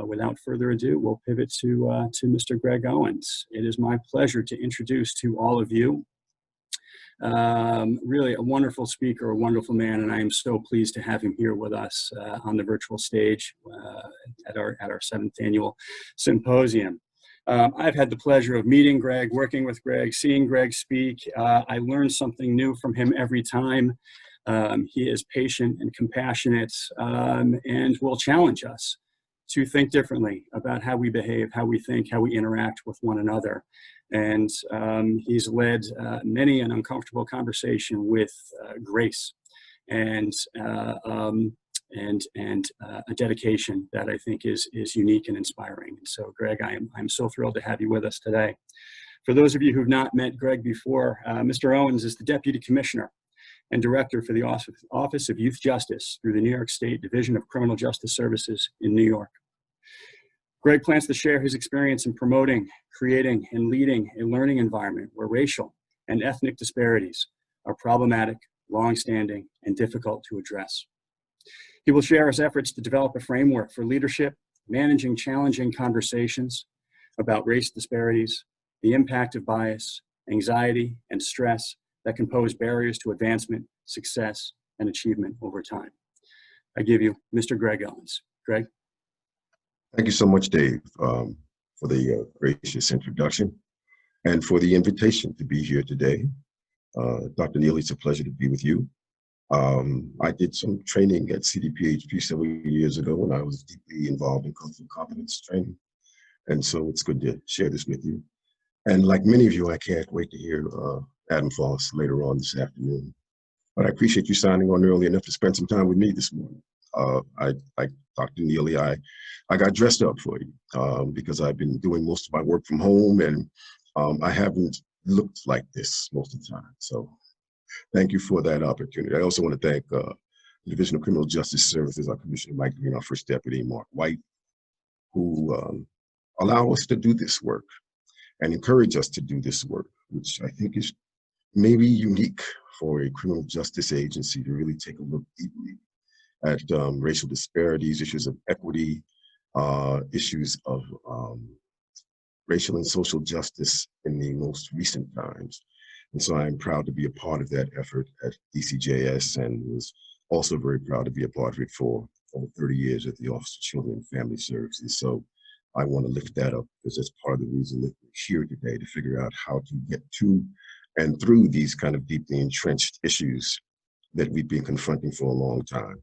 Without further ado, we'll pivot to Mr. Greg Owens. It is my pleasure to introduce to all of you really a wonderful speaker, a wonderful man, and I am so pleased to have him here with us on the virtual stage at our 7th annual symposium. I've had the pleasure of meeting Greg, working with Greg, seeing Greg speak. I learn something new from him every time. He is patient and compassionate and will challenge us to think differently about how we behave, how we think, how we interact with one another. And he's led many an uncomfortable conversation with grace and a dedication that I think is unique and inspiring. And so, Greg, I'm so thrilled to have you with us today. For those of you who've not met Greg before, Mr. Owens is the Deputy Commissioner and Director for the Office of Youth Justice through the New York State Division of Criminal Justice Services in New York. Greg plans to share his experience in promoting, creating, and leading a learning environment where racial and ethnic disparities are problematic, long-standing, and difficult to address. He will share his efforts to develop a framework for leadership, managing challenging conversations about race disparities, the impact of bias, anxiety, and stress that can pose barriers to advancement, success, and achievement over time. I give you Mr. Greg Owens. Greg? Thank you so much, Dave, for the gracious introduction and for the invitation to be here today. Dr. Neely, it's a pleasure to be with you. I did some training at CDPHP several years ago when I was deeply involved in cultural competence training. And so it's good to share this with you. And like many of you, I can't wait to hear Adam Foss later on this afternoon. But I appreciate you signing on early enough to spend some time with me this morning. Like Dr. Neely, I got dressed up for you because I've been doing most of my work from home, and I haven't looked like this most of the time. So thank you for that opportunity. I also want to thank the Division of Criminal Justice Services, our Commissioner Mike Green, our First Deputy, Mark White, who allow us to do this work and encourage us to do this work, which I think is maybe unique for a criminal justice agency to really take a look deeply at racial disparities, issues of equity, issues of racial and social justice in the most recent times. And so I'm proud to be a part of that effort at DCJS, and was also very proud to be a part of it for over 30 years at the Office of Children and Family Services. So I want to lift that up because that's part of the reason that we're here today, to figure out how to get to and through these kind of deeply entrenched issues that we've been confronting for a long time.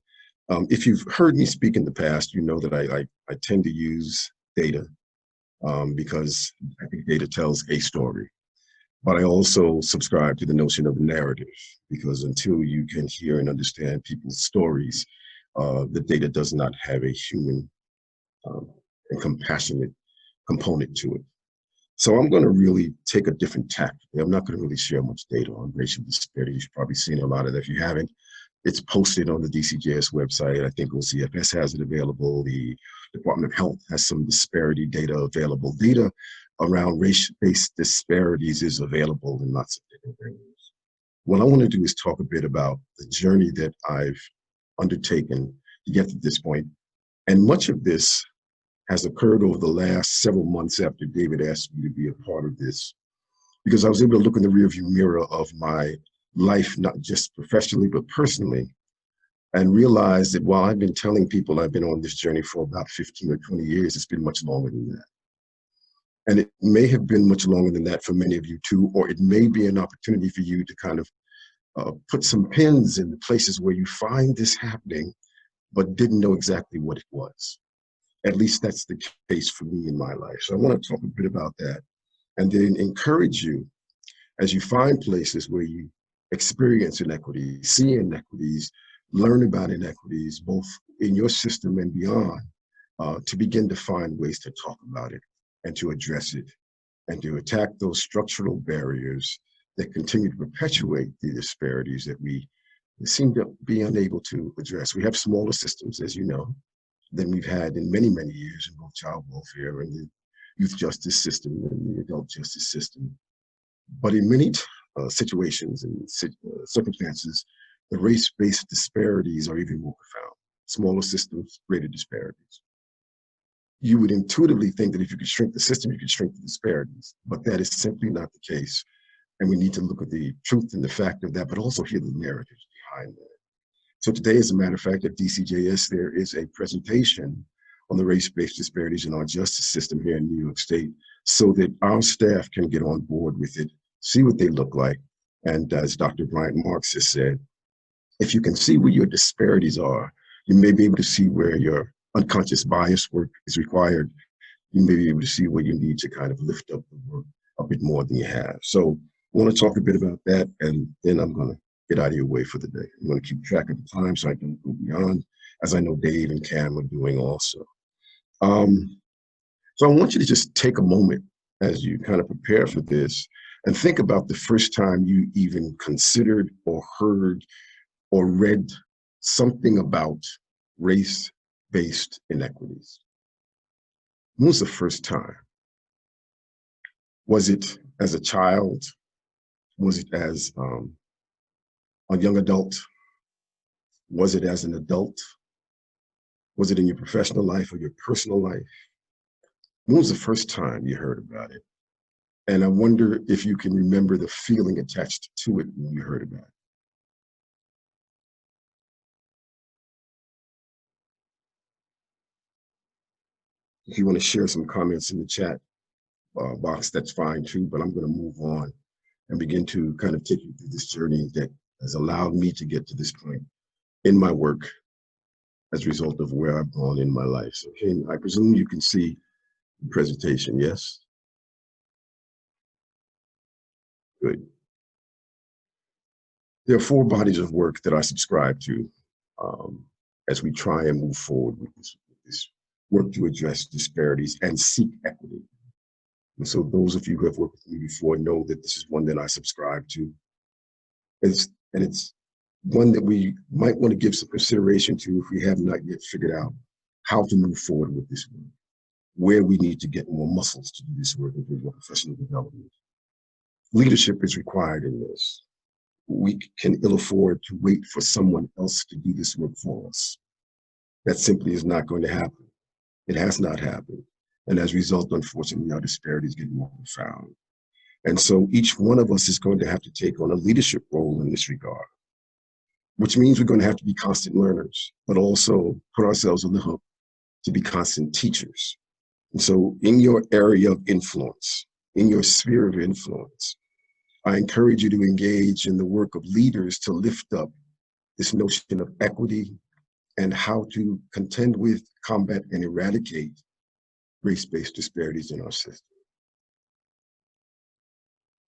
If you've heard me speak in the past, you know that I tend to use data because I think data tells a story. But I also subscribe to the notion of narrative, because until you can hear and understand people's stories, the data does not have a human and compassionate component to it. So I'm going to really take a different tack. I'm not going to really share much data on racial disparities. You've probably seen a lot of that. If you haven't, it's posted on the DCJS website. I think OCFS has it available. The Department of Health has some disparity data available. Data around race-based disparities is available in lots of different areas. What I want to do is talk a bit about the journey that I've undertaken to get to this point. And much of this has occurred over the last several months after David asked me to be a part of this, because I was able to look in the rearview mirror of my life, not just professionally, but personally, and realize that while I've been telling people I've been on this journey for about 15 or 20 years, it's been much longer than that. And it may have been much longer than that for many of you too, or it may be an opportunity for you to kind of put some pins in the places where you find this happening, but didn't know exactly what it was. At least that's the case for me in my life. So I want to talk a bit about that, and then encourage you as you find places where you experience inequities, see inequities, learn about inequities, both in your system and beyond, to begin to find ways to talk about it and to address it and to attack those structural barriers that continue to perpetuate the disparities that we seem to be unable to address. We have smaller systems, as you know, than we've had in many, many years in both child welfare and the youth justice system and the adult justice system. But in many situations and circumstances, the race-based disparities are even more profound. Smaller systems, greater disparities. you would intuitively think that if you could shrink the system, you could shrink the disparities, but that is simply not the case. And we need to look at the truth and the fact of that, but also hear the narratives behind that. So today, as a matter of fact, at DCJS, there is a presentation on the race-based disparities in our justice system here in New York State, so that our staff can get on board with it, see what they look like. And as Dr. Bryant Marks has said, if you can see where your disparities are, you may be able to see where your unconscious bias work is required. You may be able to see where you need to kind of lift up the work a bit more than you have. So I want to talk a bit about that, and then I'm going to get out of your way for the day. I'm going to keep track of the time so I can go beyond, as I know Dave and Cam are doing also. So I want you to just take a moment as you kind of prepare for this and think about the first time you even considered or heard or read something about race-based inequities. When was the first time? Was it as a child? Was it as a young adult? Was it as an adult? Was it in your professional life or your personal life? When was the first time you heard about it? And I wonder if you can remember the feeling attached to it when you heard about it. If you want to share some comments in the chat box, that's fine too, but I'm going to move on and begin to kind of take you through this journey that has allowed me to get to this point in my work as a result of where I've gone in my life. So, Ken, I presume you can see the presentation, yes? Good. There are 4 bodies of work that I subscribe to as we try and move forward with this work to address disparities and seek equity. And so those of you who have worked with me before know that this is one that I subscribe to. It's one that we might want to give some consideration to if we have not yet figured out how to move forward with this work, where we need to get more muscles to do this work in terms of professional development. Leadership is required in this. We can ill afford to wait for someone else to do this work for us. That simply is not going to happen. It has not happened. And as a result, unfortunately, our disparities get more profound. And so each one of us is going to have to take on a leadership role in this regard, which means we're going to have to be constant learners, but also put ourselves on the hook to be constant teachers. And so in your area of influence, in your sphere of influence, I encourage you to engage in the work of leaders to lift up this notion of equity and how to contend with, combat, and eradicate race-based disparities in our system.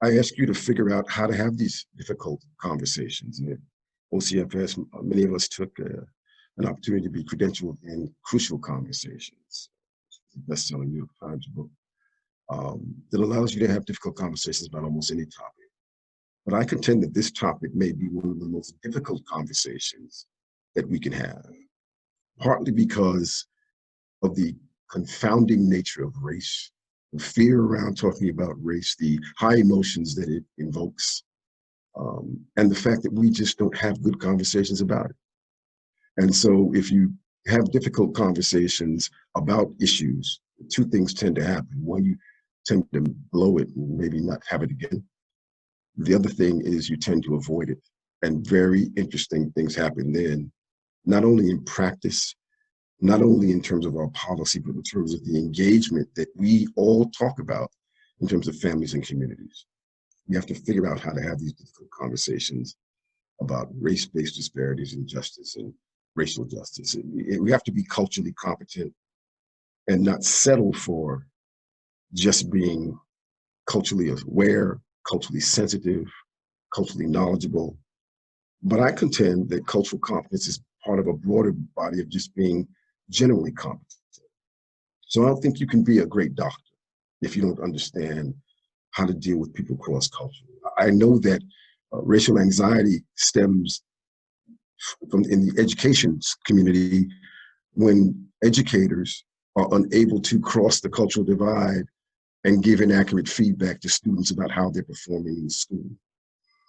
I ask you to figure out how to have these difficult conversations. And at OCFS, many of us took an opportunity to be credentialed in crucial conversations. The best-selling New York Times book that allows you to have difficult conversations about almost any topic. But I contend that this topic may be one of the most difficult conversations that we can have, partly because of the confounding nature of race, the fear around talking about race, the high emotions that it invokes, and the fact that we just don't have good conversations about it. And so if you have difficult conversations about issues, 2 things tend to happen. One, you tend to blow it and maybe not have it again. The other thing is you tend to avoid it. And very interesting things happen then, not only in practice, not only in terms of our policy, but in terms of the engagement that we all talk about in terms of families and communities. We have to figure out how to have these difficult conversations about race-based disparities and justice and racial justice. We have to be culturally competent and not settle for just being culturally aware, culturally sensitive, culturally knowledgeable. But I contend that cultural competence is part of a broader body of just being generally competent. So I don't think you can be a great doctor if you don't understand how to deal with people cross-culturally. I know that racial anxiety stems from in the education community when educators are unable to cross the cultural divide and give inaccurate feedback to students about how they're performing in school.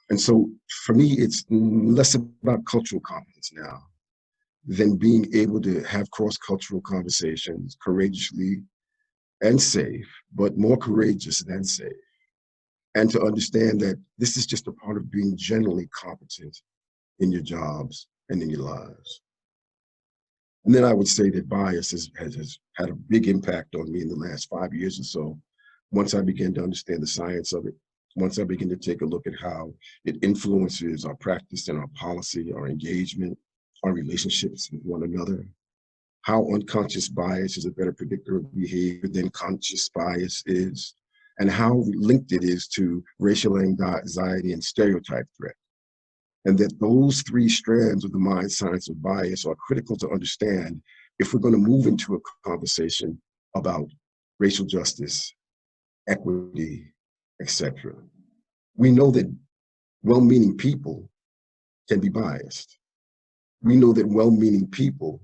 And so for me, it's less about cultural competence now than being able to have cross-cultural conversations courageously and safe, but more courageous than safe. And to understand that this is just a part of being generally competent in your jobs and in your lives. And then I would say that bias has had a big impact on me in the last 5 years or so. Once I began to understand the science of it, once I began to take a look at how it influences our practice and our policy, our engagement, our relationships with one another, how unconscious bias is a better predictor of behavior than conscious bias is, and how linked it is to racial anxiety and stereotype threat. And that those three strands of the mind science of bias are critical to understand if we're going to move into a conversation about racial justice, equity, etc. We know that well-meaning people can be biased. We know that well-meaning people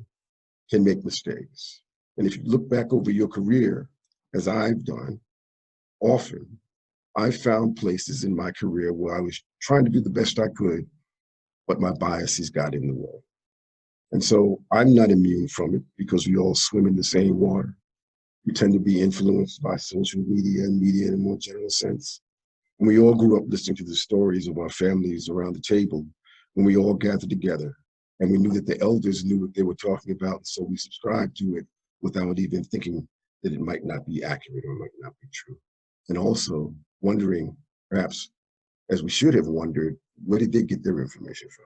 can make mistakes. And if you look back over your career, as I've done, often I found places in my career where I was trying to do the best I could, but my biases got in the way. And so I'm not immune from it because we all swim in the same water. We tend to be influenced by social media and media in a more general sense. And we all grew up listening to the stories of our families around the table when we all gathered together. And we knew that the elders knew what they were talking about, so we subscribed to it without even thinking that it might not be accurate or might not be true. And also wondering, perhaps, as we should have wondered, where did they get their information from?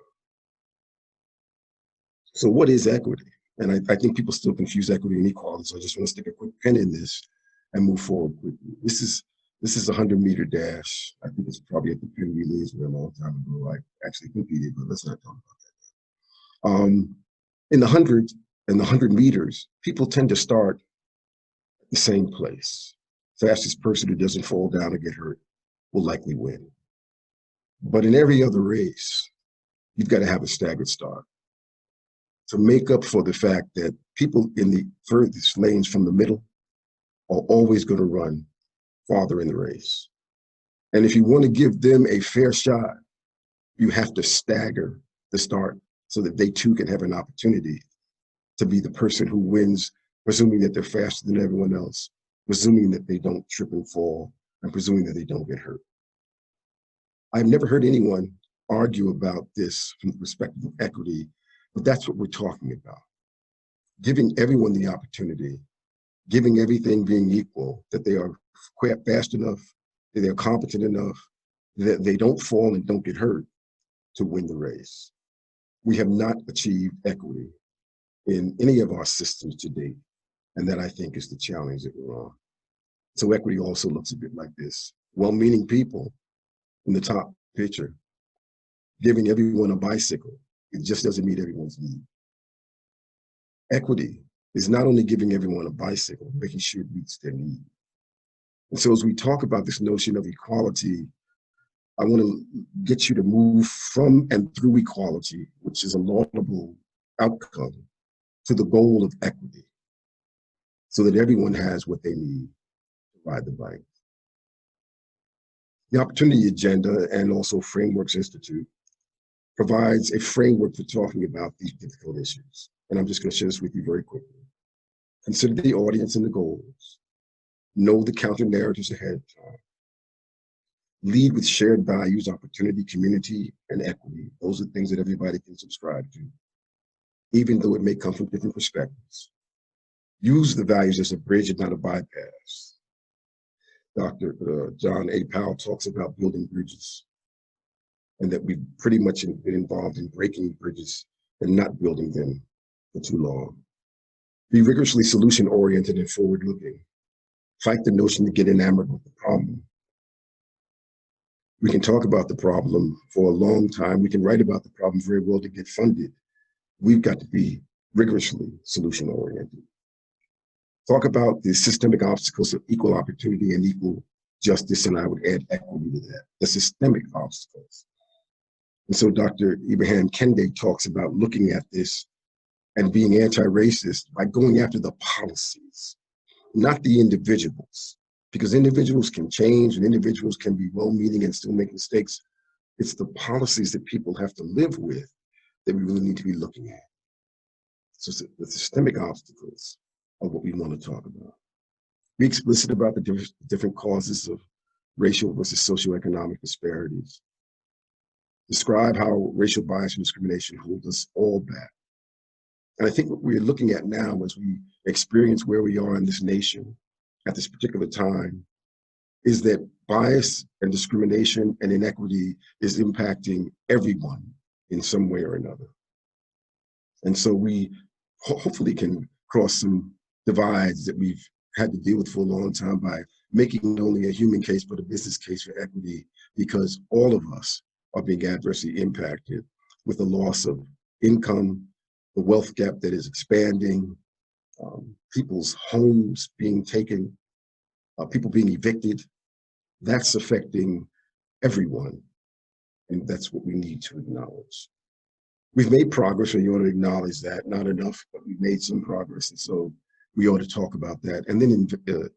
So what is equity? And I think people still confuse equity and equality, so I just want to stick a quick pin in this and move forward quickly. This is a 100-meter dash. I think it's probably at the Penn Relays where a long time ago I actually competed, but let's not talk about that. In the 100 and the 100 meters, people tend to start at the same place. Fastest person who doesn't fall down or get hurt will likely win. But in every other race, you've got to have a staggered start to make up for the fact that people in the furthest lanes from the middle are always going to run farther in the race. And if you want to give them a fair shot, you have to stagger the start so that they too can have an opportunity to be the person who wins, presuming that they're faster than everyone else, presuming that they don't trip and fall, and presuming that they don't get hurt. I've never heard anyone argue about this from the perspective of equity, but that's what we're talking about. Giving everyone the opportunity, giving everything being equal, that they are fast enough, that they're competent enough, that they don't fall and don't get hurt to win the race. We have not achieved equity in any of our systems to date, and that I think is the challenge that we're on. So equity also looks a bit like this. Well-meaning people in the top picture, giving everyone a bicycle, it just doesn't meet everyone's need. Equity is not only giving everyone a bicycle, making sure it meets their need. And so as we talk about this notion of equality, I want to get you to move from and through equality, which is a laudable outcome, to the goal of equity, so that everyone has what they need to ride the bike. The Opportunity Agenda and also Frameworks Institute provides a framework for talking about these difficult issues. And I'm just going to share this with you very quickly. Consider the audience and the goals. Know the counter narratives ahead of time. Lead with shared values, opportunity, community, and equity. Those are things that everybody can subscribe to, even though it may come from different perspectives. Use the values as a bridge and not a bypass. Dr. John A. Powell talks about building bridges, and that we've pretty much been involved in breaking bridges and not building them for too long. Be rigorously solution-oriented and forward-looking. Fight the notion to get enamored with the problem. We can talk about the problem for a long time. We can write about the problem very well to get funded. We've got to be rigorously solution-oriented. Talk about the systemic obstacles of equal opportunity and equal justice, and I would add equity to that, the systemic obstacles. And so Dr. Ibrahim Kende talks about looking at this and being anti-racist by going after the policies, not the individuals, because individuals can change and individuals can be well-meaning and still make mistakes. It's the policies that people have to live with that we really need to be looking at. the systemic obstacles of what we want to talk about. Be explicit about the different causes of racial versus socioeconomic disparities. Describe how racial bias and discrimination hold us all back. And I think what we're looking at now as we experience where we are in this nation at this particular time is that bias and discrimination and inequity is impacting everyone in some way or another. And so we hopefully can cross some divides that we've had to deal with for a long time by making not only a human case, but a business case for equity, because all of us are being adversely impacted with the loss of income, the wealth gap that is expanding, people's homes being taken, people being evicted. That's affecting everyone, and that's what we need to acknowledge. We've made progress, and you ought to acknowledge that. Not enough, but we've made some progress, and so we ought to talk about that, and then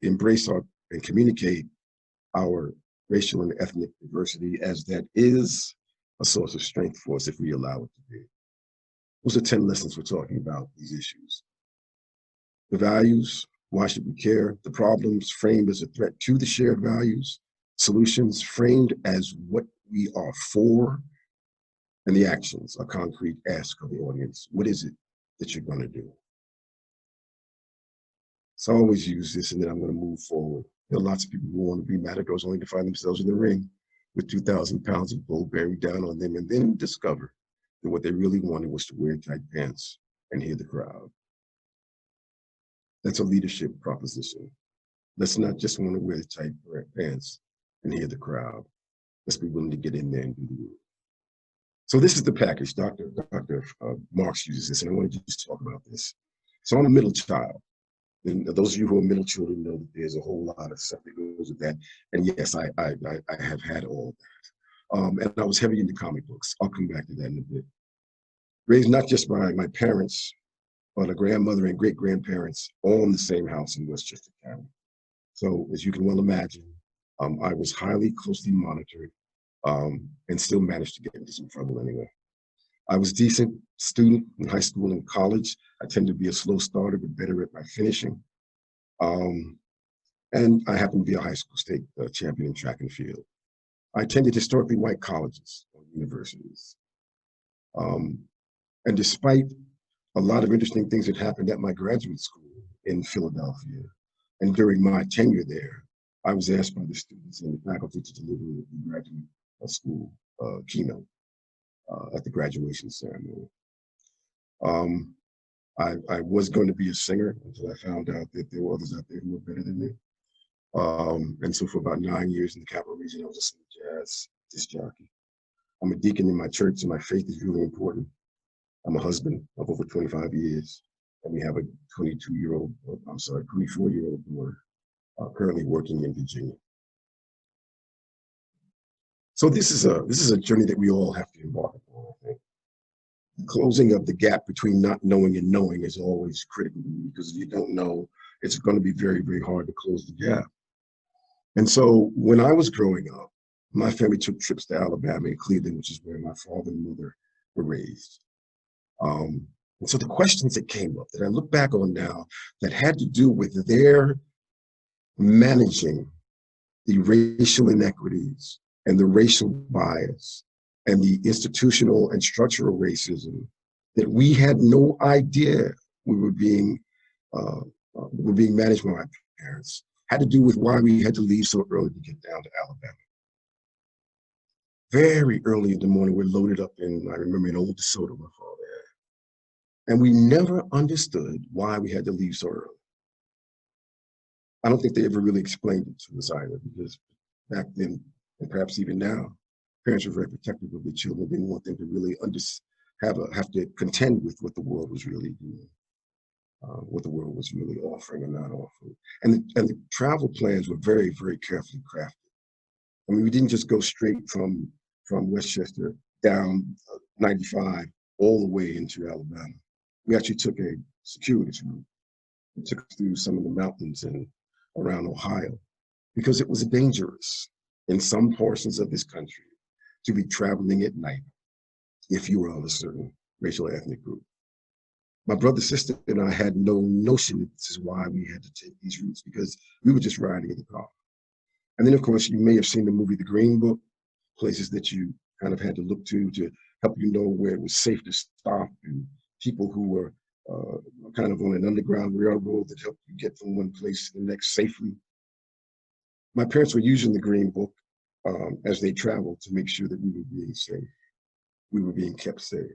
embrace and communicate our racial and ethnic diversity, as that is a source of strength for us if we allow it to be. Those are 10 lessons we're talking about these issues. The values, why should we care? The problems framed as a threat to the shared values, solutions framed as what we are for, and the actions, a concrete ask of the audience. What is it that you're gonna do? So I always use this, and then I'm gonna move forward. There are lots of people who want to be matadors only to find themselves in the ring with 2,000 pounds of gold bearing down on them, and then discover that what they really wanted was to wear tight pants and hear the crowd. That's a leadership proposition. Let's not just want to wear tight pants and hear the crowd. Let's be willing to get in there and do the work. So this is the package. Dr. Marx uses this, and I want to just talk about this. So I'm a middle child. And those of you who are middle children know that there's a whole lot of stuff that goes with that. And yes, I have had all that. And I was heavy into comic books. I'll come back to that in a bit. Raised not just by my parents, but a grandmother and great-grandparents, all in the same house in Westchester County. So as you can well imagine, I was highly closely monitored and still managed to get into some trouble anyway. I was a decent student in high school and college. I tended to be a slow starter, but better at my finishing. And I happened to be a high school state champion in track and field. I attended historically white colleges or universities. And despite a lot of interesting things that happened at my graduate school in Philadelphia, and during my tenure there, I was asked by the students and the faculty to deliver the graduate school keynote at the graduation ceremony. I was going to be a singer until I found out that there were others out there who were better than me. And so for about 9 years in the Capital Region, I was just a jazz disc jockey. I'm a deacon in my church, and my faith is really important. I'm a husband of over 25 years, and we have a 24-year-old boy currently working in Virginia. So this is a journey that we all have to embark upon, I think. The closing of the gap between not knowing and knowing is always critical, because if you don't know, it's going to be very, very hard to close the gap. And so when I was growing up, my family took trips to Alabama and Cleveland, which is where my father and mother were raised. And so the questions that came up that I look back on now that had to do with their managing the racial inequities and the racial bias and the institutional and structural racism that we had no idea we were being managed by my parents, had to do with why we had to leave so early to get down to Alabama. Very early in the morning, we're loaded up in, I remember, an old DeSoto my father had. And we never understood why we had to leave so early. I don't think they ever really explained it to us either, because back then, and perhaps even now, parents were very protective of their children. They didn't want them to really have to contend with what the world was really doing, what the world was really offering or not offering. And the travel plans were very, very carefully crafted. I mean, we didn't just go straight from Westchester down 95 all the way into Alabama. We actually took a circuitous route. It took us through some of the mountains and around Ohio, because it was dangerous in some portions of this country to be traveling at night if you were of a certain racial or ethnic group. My brother, sister, and I had no notion that this is why we had to take these routes, because we were just riding in the car. And then, of course, you may have seen the movie The Green Book, places that you kind of had to look to help you know where it was safe to stop, and people who were kind of on an underground railroad that helped you get from one place to the next safely. My parents were using the Green Book as they traveled to make sure that we were being safe. We were being kept safe.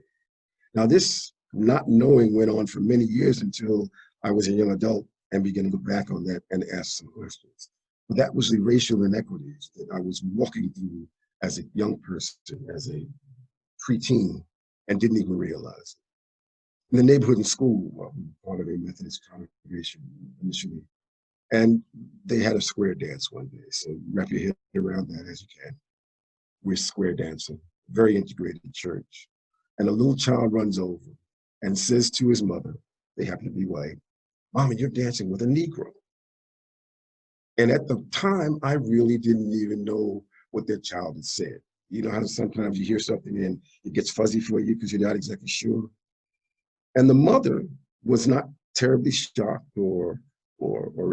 Now, this not knowing went on for many years until I was a young adult and began to look back on that and ask some questions. But that was the racial inequities that I was walking through as a young person, as a preteen, and didn't even realize it. In the neighborhood and school, we were part of a Methodist congregation initially, and they had a square dance one day. So wrap your head around that as you can. We're square dancing, very integrated church. And a little child runs over and says to his mother, they happen to be white, "Mama, you're dancing with a Negro." And at the time, I really didn't even know what their child had said. You know how sometimes you hear something and it gets fuzzy for you because you're not exactly sure. And the mother was not terribly shocked or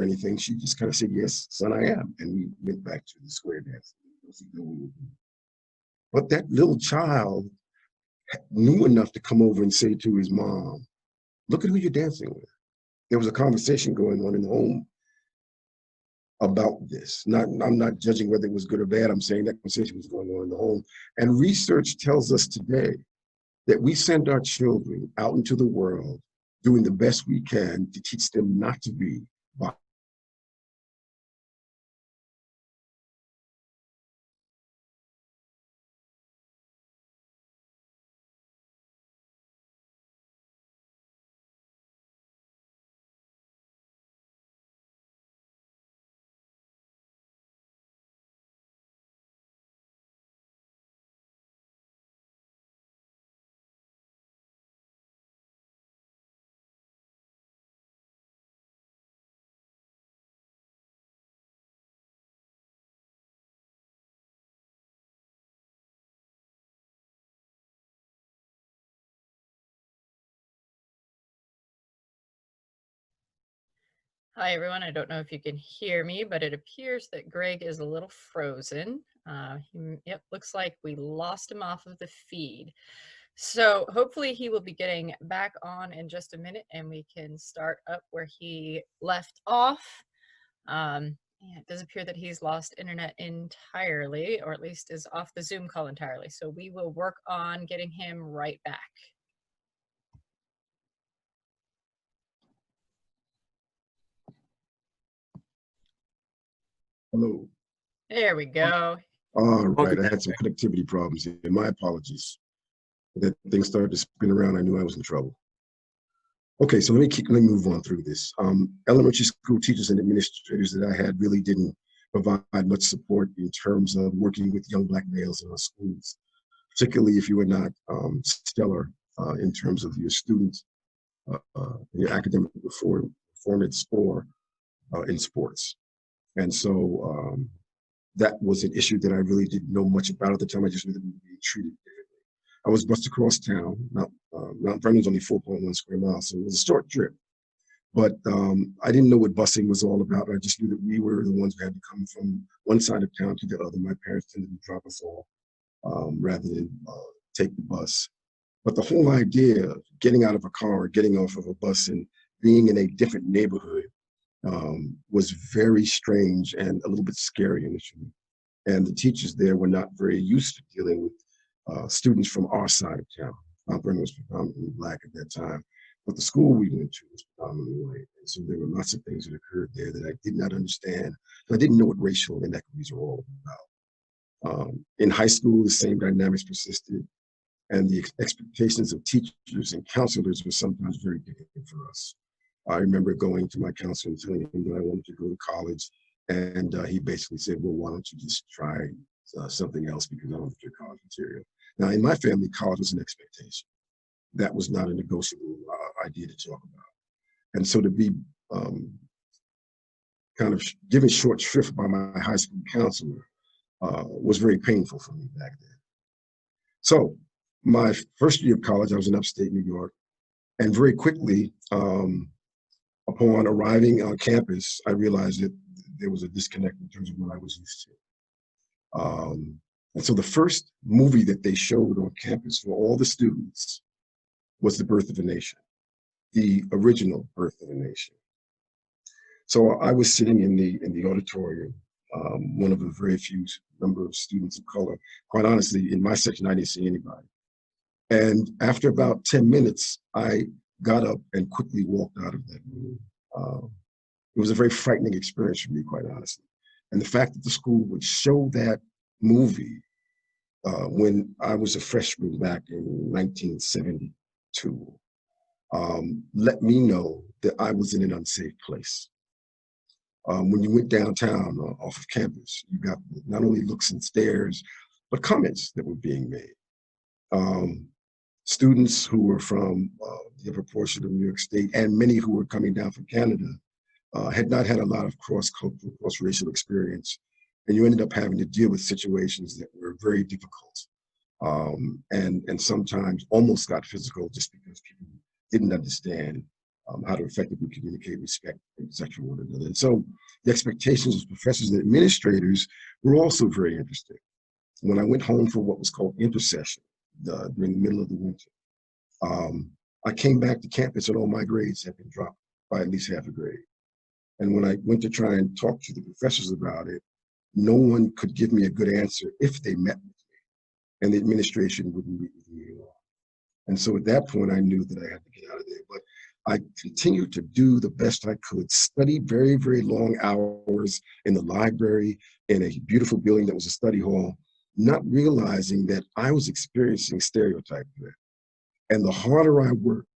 anything. She just kind of said, "Yes, son, I am." And we went back to the square dance. But that little child knew enough to come over and say to his mom, "Look at who you're dancing with." There was a conversation going on in the home about this. I'm not judging whether it was good or bad. I'm saying that conversation was going on in the home. And research tells us today that we send our children out into the world doing the best we can to teach them not to be violent. Hi, everyone. I don't know if you can hear me, but it appears that Greg is a little frozen. Yep, looks like we lost him off of the feed. So hopefully he will be getting back on in just a minute and we can start up where he left off. Yeah, it does appear that he's lost internet entirely, or at least is off the Zoom call entirely. So we will work on getting him right back. Hello. There we go. All right, Welcome I back. had some connectivity problems here. My apologies. That things started to spin around. I knew I was in trouble. Okay, so let me move on through this. Elementary school teachers and administrators that I had really didn't provide much support in terms of working with young Black males in our schools, particularly if you were not stellar in terms of your students, your academic performance, or in sports. And so that was an issue that I really didn't know much about at the time. I just knew that we were being treated differently. I was bused across town. Mount Vernon's only 4.1 square miles, so it was a short trip. But I didn't know what busing was all about. I just knew that we were the ones who had to come from one side of town to the other. My parents tended to drop us off rather than take the bus. But the whole idea of getting out of a car, getting off of a bus, and being in a different neighborhood was very strange and a little bit scary initially. And the teachers there were not very used to dealing with students from our side of town. Mount Vernon was predominantly Black at that time, but the school we went to was predominantly white. And so there were lots of things that occurred there that I did not understand. I didn't know what racial inequities were all about. In high school, the same dynamics persisted, and the expectations of teachers and counselors were sometimes very different for us. I remember going to my counselor and telling him that I wanted to go to college, and he basically said, "Well, why don't you just try something else, because I don't think you're college material." Now, in my family, college was an expectation. That was not a negotiable idea to talk about. And so to be kind of given short shrift by my high school counselor was very painful for me back then. So my first year of college, I was in upstate New York. And very quickly, upon arriving on campus, I realized that there was a disconnect in terms of what I was used to. And so the first movie that they showed on campus for all the students was The Birth of a Nation, the original Birth of a Nation. So I was sitting in the auditorium, one of the very few number of students of color. Quite honestly, in my section, I didn't see anybody. And after about 10 minutes, I got up and quickly walked out of that room. It was a very frightening experience for me, quite honestly. And the fact that the school would show that movie when I was a freshman back in 1972 let me know that I was in an unsafe place. When you went downtown off of campus, you got not only looks and stares, but comments that were being made. Students who were from the upper portion of New York State and many who were coming down from Canada had not had a lot of cross-cultural, cross-racial experience. And you ended up having to deal with situations that were very difficult and sometimes almost got physical just because people didn't understand how to effectively communicate respect and accept one another. And so the expectations of professors and administrators were also very interesting. When I went home for what was called intercession during the middle of the winter, I came back to campus and all my grades had been dropped by at least half a grade. And when I went to try and talk to the professors about it, no one could give me a good answer if they met with me, and the administration wouldn't meet with me at all. And so at that point, I knew that I had to get out of there. But I continued to do the best I could, study very, very long hours in the library, in a beautiful building that was a study hall, not realizing that I was experiencing stereotype threat. And the harder I worked,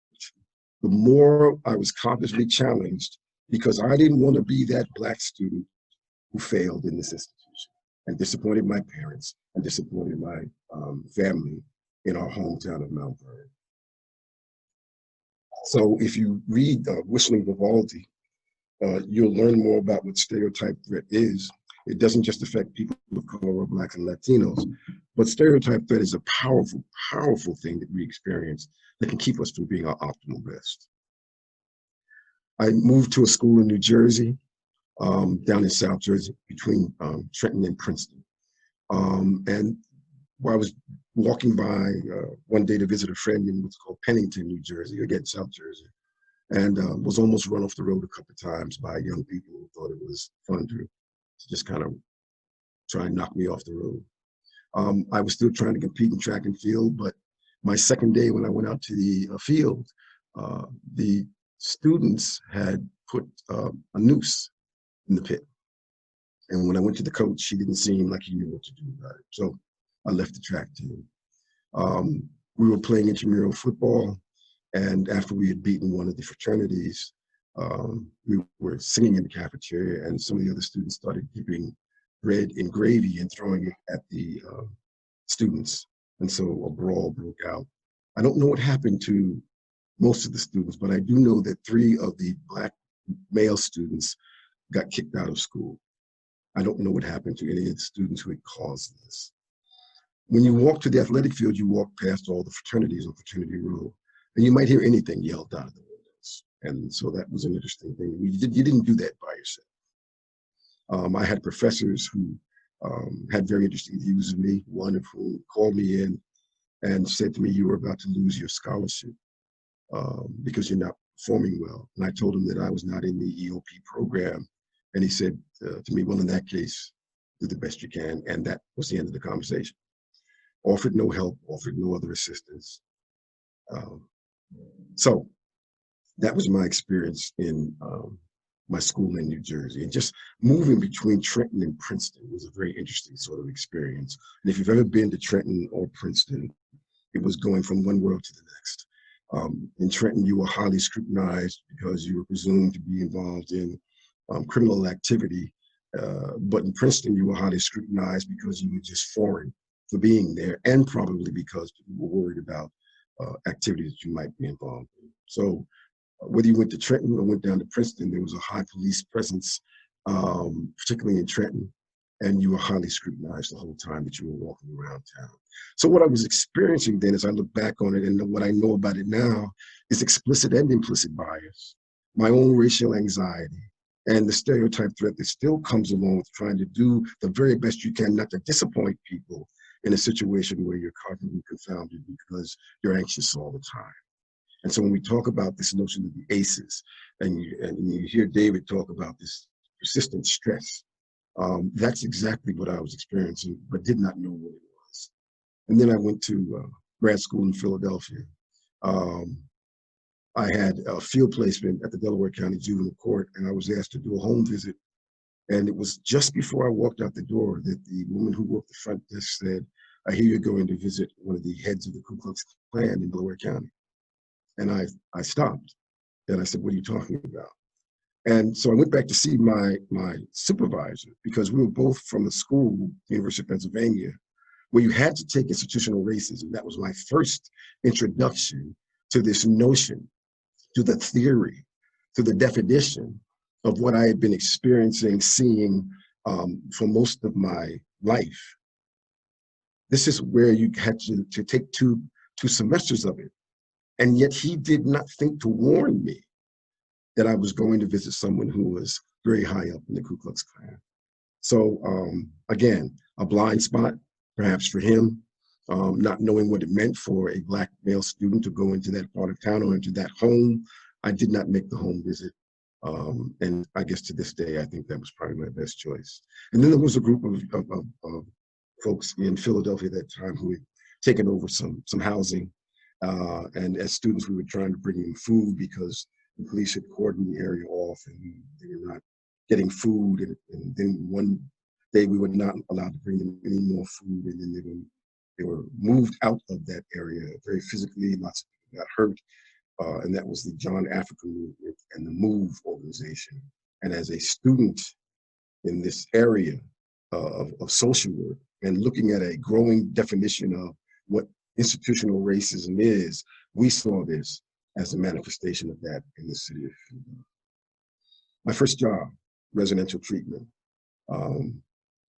the more I was constantly challenged because I didn't want to be that Black student who failed in this institution and disappointed my parents and disappointed my family in our hometown of Mount Vernon. So if you read Whistling Vivaldi, you'll learn more about what stereotype threat is. It doesn't just affect people of color or Blacks and Latinos, but stereotype threat is a powerful, powerful thing that we experience that can keep us from being our optimal best. I moved to a school in New Jersey, down in South Jersey, between Trenton and Princeton. And while I was walking by one day to visit a friend in what's called Pennington, New Jersey, again, South Jersey, and was almost run off the road a couple of times by young people who thought it was fun to just kind of try and knock me off the road. I was still trying to compete in track and field, but my second day when I went out to the field, the students had put a noose in the pit. And when I went to the coach, he didn't seem like he knew what to do about it. So I left the track team. We were playing intramural football, and after we had beaten one of the fraternities, we were singing in the cafeteria, and some of the other students started dipping bread in gravy and throwing it at the students. And so a brawl broke out. I don't know what happened to most of the students, but I do know that 3 of the Black male students got kicked out of school. I don't know what happened to any of the students who had caused this. When you walk to the athletic field, you walk past all the fraternities on Fraternity Row, and you might hear anything yelled out of the windows. And so that was an interesting thing. You didn't do that by yourself. I had professors who had very interesting views of me, one of whom called me in and said to me, "You were about to lose your scholarship because you're not performing well." And I told him that I was not in the EOP program. And he said to me, "Well, in that case, do the best you can." And that was the end of the conversation. Offered no help, offered no other assistance. So that was my experience in my school in New Jersey. And just moving between Trenton and Princeton was a very interesting sort of experience. And if you've ever been to Trenton or Princeton, it was going from one world to the next. In Trenton, you were highly scrutinized because you were presumed to be involved in criminal activity. But in Princeton, you were highly scrutinized because you were just foreign for being there, and probably because people were worried about activities that you might be involved in. So whether you went to Trenton or went down to Princeton, there was a high police presence, particularly in Trenton. and you were highly scrutinized the whole time that you were walking around town. So what I was experiencing then, as I look back on it and what I know about it now, is explicit and implicit bias, my own racial anxiety, and the stereotype threat that still comes along with trying to do the very best you can not to disappoint people in a situation where you're cognitively confounded because you're anxious all the time. And so when we talk about this notion of the ACEs, and you hear David talk about this persistent stress, that's exactly what I was experiencing, but did not know what it was. And then I went to grad school in Philadelphia. I had a field placement at the Delaware County Juvenile Court, and I was asked to do a home visit. And it was just before I walked out the door that the woman who worked the front desk said, "I hear you're going to visit one of the heads of the Ku Klux Klan in Delaware County." And I stopped, and I said, "What are you talking about?" And so I went back to see my supervisor, because we were both from a school, the University of Pennsylvania, where you had to take institutional racism. That was my first introduction to this notion, to the theory, to the definition of what I had been experiencing, seeing for most of my life. This is where you had to take two semesters of it. And yet he did not think to warn me that I was going to visit someone who was very high up in the Ku Klux Klan. So again, a blind spot, perhaps for him, not knowing what it meant for a Black male student to go into that part of town or into that home. I did not make the home visit. And I guess to this day, I think that was probably my best choice. And then there was a group of folks in Philadelphia at that time who had taken over some housing. And as students, we were trying to bring in food because the police had cordoned the area off and they were not getting food. And then one day we were not allowed to bring them any more food. And then they were moved out of that area very physically. Lots of people got hurt. And that was the John Africa Movement and the MOVE organization. And as a student in this area of social work and looking at a growing definition of what institutional racism is, we saw this as a manifestation of that in the city of Philadelphia. My first job, residential treatment.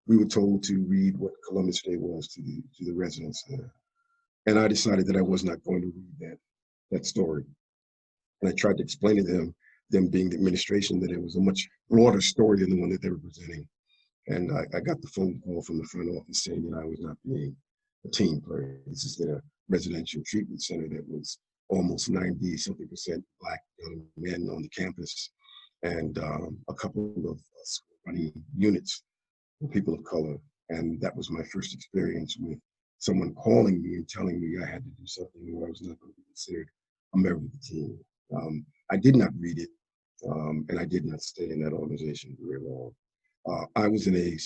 We were told to read what Columbus Day was to the residents there. And I decided that I was not going to read that story. And I tried to explain to them being the administration, that it was a much broader story than the one that they were presenting. And I got the phone call from the front office saying that I was not being a team player. This is a residential treatment center that was almost 90-something% Black young men on the campus, and a couple of running units for people of color. And that was my first experience with someone calling me and telling me I had to do something where I was not going to be considered a member of the team. I did not read it, and I did not stay in that organization very long. I was in a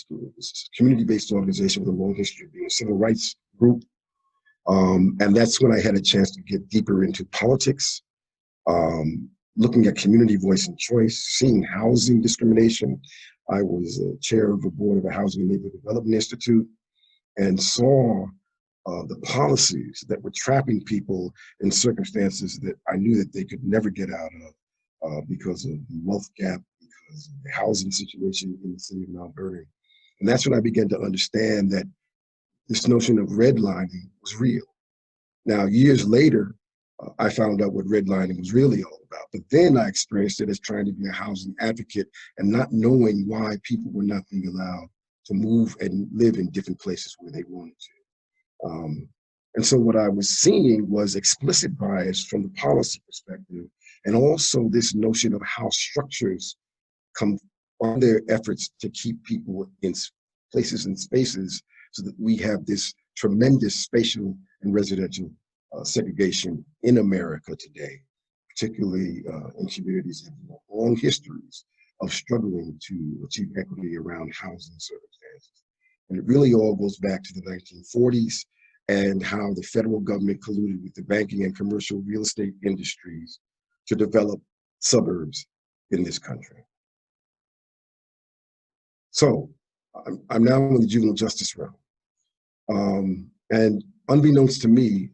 community-based organization with a long history of being a civil rights group. And that's when I had a chance to get deeper into politics, looking at community voice and choice, seeing housing discrimination. I was chair of the board of a Housing and Neighborhood Development Institute, and saw the policies that were trapping people in circumstances that I knew that they could never get out of because of the wealth gap, because of the housing situation in the city of Mount Vernon. And that's when I began to understand that this notion of redlining was real. Now, years later, I found out what redlining was really all about. But then I experienced it as trying to be a housing advocate and not knowing why people were not being allowed to move and live in different places where they wanted to. And so what I was seeing was explicit bias from the policy perspective, and also this notion of how structures come on their efforts to keep people in places and spaces, so that we have this tremendous spatial and residential segregation in America today, particularly in communities that have long histories of struggling to achieve equity around housing circumstances. And it really all goes back to the 1940s and how the federal government colluded with the banking and commercial real estate industries to develop suburbs in this country. So I'm now in the juvenile justice realm. And unbeknownst to me,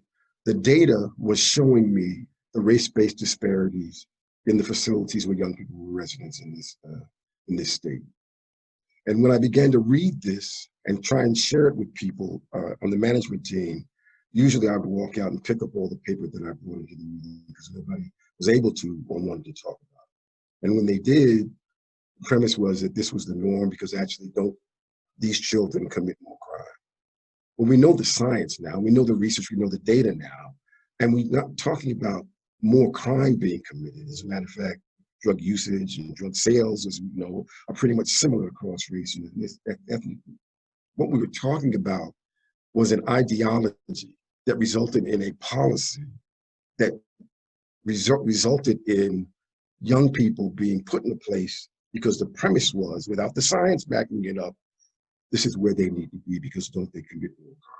the data was showing me the race-based disparities in the facilities where young people were residents in this state. And when I began to read this and try and share it with people on the management team, usually I would walk out and pick up all the paper that I brought into the meeting because nobody was able to or wanted to talk about it. And when they did, the premise was that this was the norm because actually don't these children commit more crime. Well, we know the science now, we know the research, we know the data now, and we're not talking about more crime being committed. As a matter of fact, drug usage and drug sales, as we know, are pretty much similar across race and ethnic. What we were talking about was an ideology that resulted in a policy that resulted in young people being put in a place because the premise was, without the science backing it up, this is where they need to be because don't they commit more crime.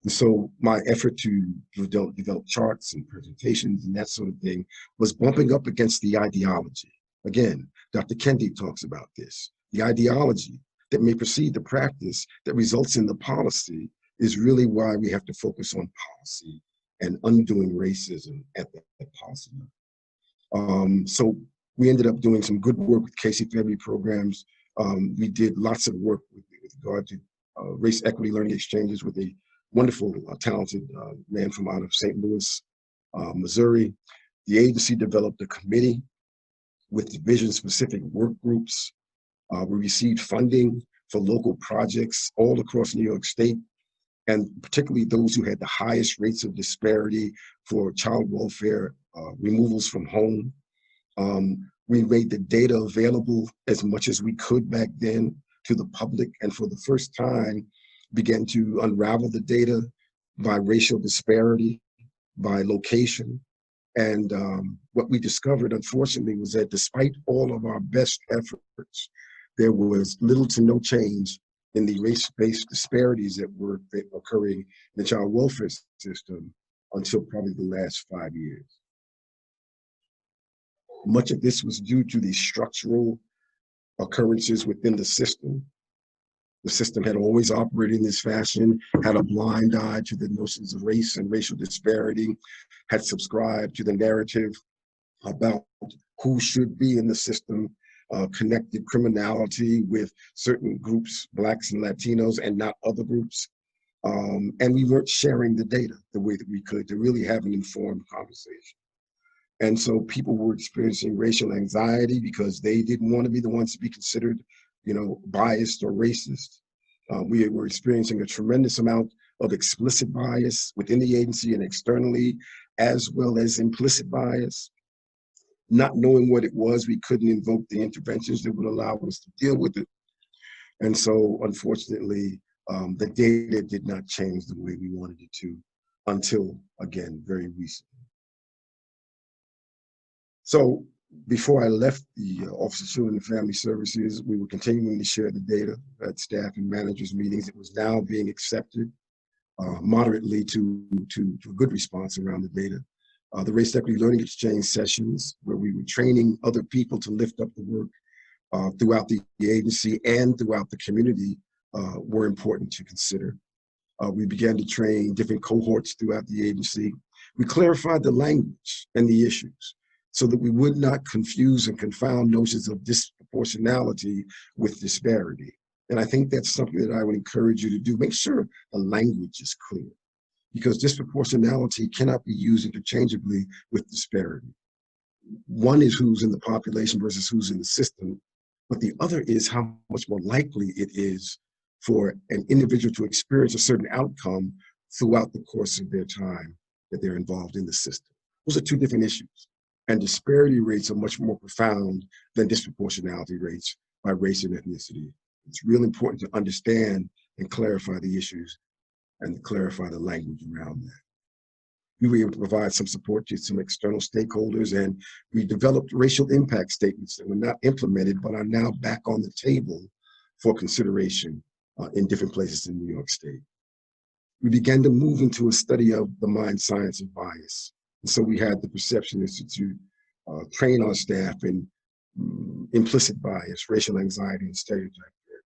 And so my effort to develop charts and presentations and that sort of thing was bumping up against the ideology. Again, Dr. Kendi talks about this. The ideology that may precede the practice that results in the policy is really why we have to focus on policy and undoing racism at that policy level. So we ended up doing some good work with Casey Family programs. We did lots of work with regard to race equity learning exchanges with a wonderful, talented man from out of St. Louis, Missouri. The agency developed a committee with division-specific work groups. We received funding for local projects all across New York State, and particularly those who had the highest rates of disparity for child welfare, removals from home. We made the data available as much as we could back then to the public, and for the first time began to unravel the data by racial disparity, by location. And what we discovered, unfortunately, was that despite all of our best efforts, there was little to no change in the race-based disparities that were occurring in the child welfare system until probably the last 5 years. Much of this was due to the structural occurrences within the system. The system had always operated in this fashion, had a blind eye to the notions of race and racial disparity, had subscribed to the narrative about who should be in the system, connected criminality with certain groups, Blacks and Latinos, and not other groups. And we weren't sharing the data the way that we could to really have an informed conversation. And so people were experiencing racial anxiety because they didn't want to be the ones to be considered, biased or racist. We were experiencing a tremendous amount of explicit bias within the agency and externally, as well as implicit bias. Not knowing what it was, we couldn't invoke the interventions that would allow us to deal with it. And so, unfortunately, the data did not change the way we wanted it to until, again, very recently. So before I left the Office of Children and Family Services, we were continuing to share the data at staff and managers meetings. It was now being accepted moderately to a good response around the data. The Race Equity Learning Exchange sessions, where we were training other people to lift up the work throughout the agency and throughout the community, were important to consider. We began to train different cohorts throughout the agency. We clarified the language and the issues so that we would not confuse and confound notions of disproportionality with disparity. And I think that's something that I would encourage you to do. Make sure the language is clear, because disproportionality cannot be used interchangeably with disparity. One is who's in the population versus who's in the system, but the other is how much more likely it is for an individual to experience a certain outcome throughout the course of their time that they're involved in the system. Those are two different issues. And disparity rates are much more profound than disproportionality rates by race and ethnicity. It's really important to understand and clarify the issues and clarify the language around that. We were able to provide some support to some external stakeholders, and we developed racial impact statements that were not implemented, but are now back on the table for consideration in different places in New York State. We began to move into a study of the mind science of bias. And so we had the Perception Institute train our staff in implicit bias, racial anxiety, and stereotype threat,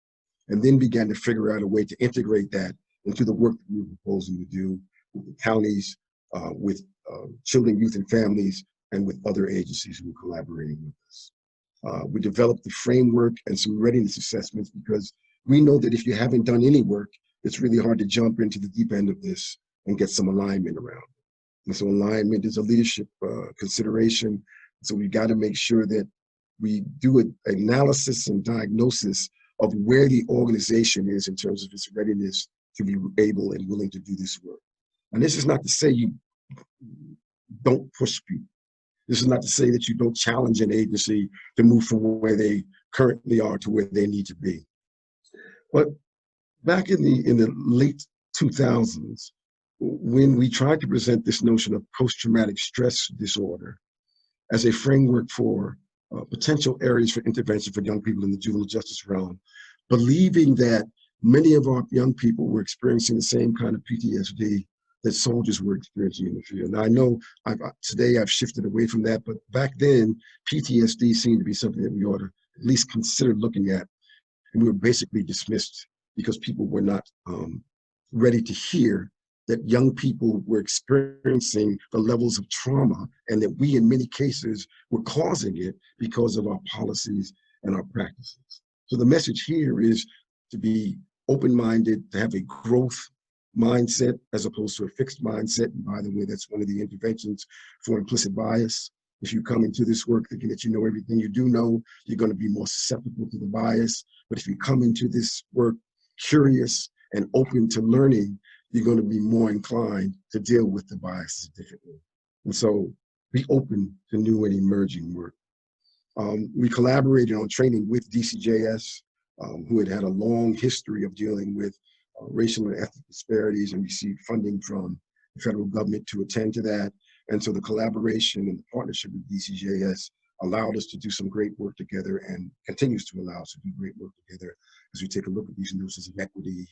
and then began to figure out a way to integrate that into the work that we were proposing to do with the counties, with children, youth, and families, and with other agencies who were collaborating with us. We developed the framework and some readiness assessments because we know that if you haven't done any work, it's really hard to jump into the deep end of this and get some alignment around it. And so alignment is a leadership consideration. So we got to make sure that we do an analysis and diagnosis of where the organization is in terms of its readiness to be able and willing to do this work. And this is not to say you don't push people. This is not to say that you don't challenge an agency to move from where they currently are to where they need to be. But back in the late 2000s, when we tried to present this notion of post-traumatic stress disorder as a framework for potential areas for intervention for young people in the juvenile justice realm, believing that many of our young people were experiencing the same kind of PTSD that soldiers were experiencing in the field. Now I know today I've shifted away from that, but back then PTSD seemed to be something that we ought to at least consider looking at. And we were basically dismissed because people were not ready to hear that young people were experiencing the levels of trauma and that we, in many cases, were causing it because of our policies and our practices. So the message here is to be open-minded, to have a growth mindset as opposed to a fixed mindset. And by the way, that's one of the interventions for implicit bias. If you come into this work thinking that you know everything you do know, you're going to be more susceptible to the bias. But if you come into this work curious and open to learning, you're going to be more inclined to deal with the biases differently. And so be open to new and emerging work. We collaborated on training with DCJS, who had a long history of dealing with racial and ethnic disparities and received funding from the federal government to attend to that. And so the collaboration and the partnership with DCJS allowed us to do some great work together and continues to allow us to do great work together as we take a look at these notions of equity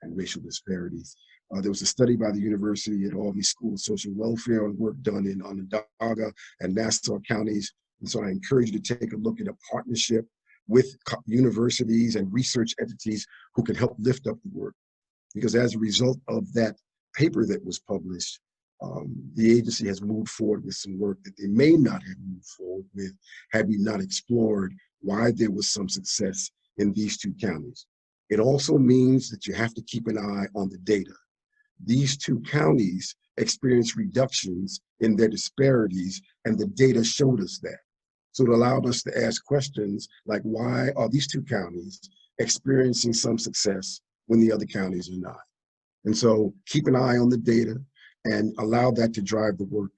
and racial disparities. There was a study by the University at Albany School of Social Welfare on work done in Onondaga and Nassau counties. And so I encourage you to take a look at a partnership with universities and research entities who can help lift up the work. Because as a result of that paper that was published, the agency has moved forward with some work that they may not have moved forward with had we not explored why there was some success in these two counties. It also means that you have to keep an eye on the data. These two counties experienced reductions in their disparities, and the data showed us that. So it allowed us to ask questions like, why are these two counties experiencing some success when the other counties are not? And so keep an eye on the data and allow that to drive the work.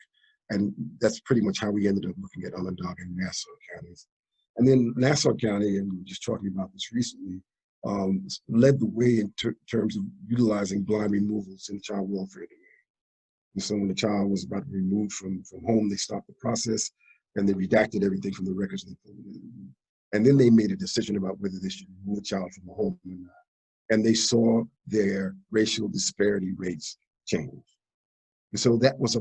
And that's pretty much how we ended up looking at Onondaga and Nassau counties. And then Nassau County, and we were just talking about this recently, led the way in terms of utilizing blind removals in the child welfare domain. And so when the child was about to be removed from home, they stopped the process and they redacted everything from the records. And then they made a decision about whether they should remove the child from the home or not. And they saw their racial disparity rates change. And so that was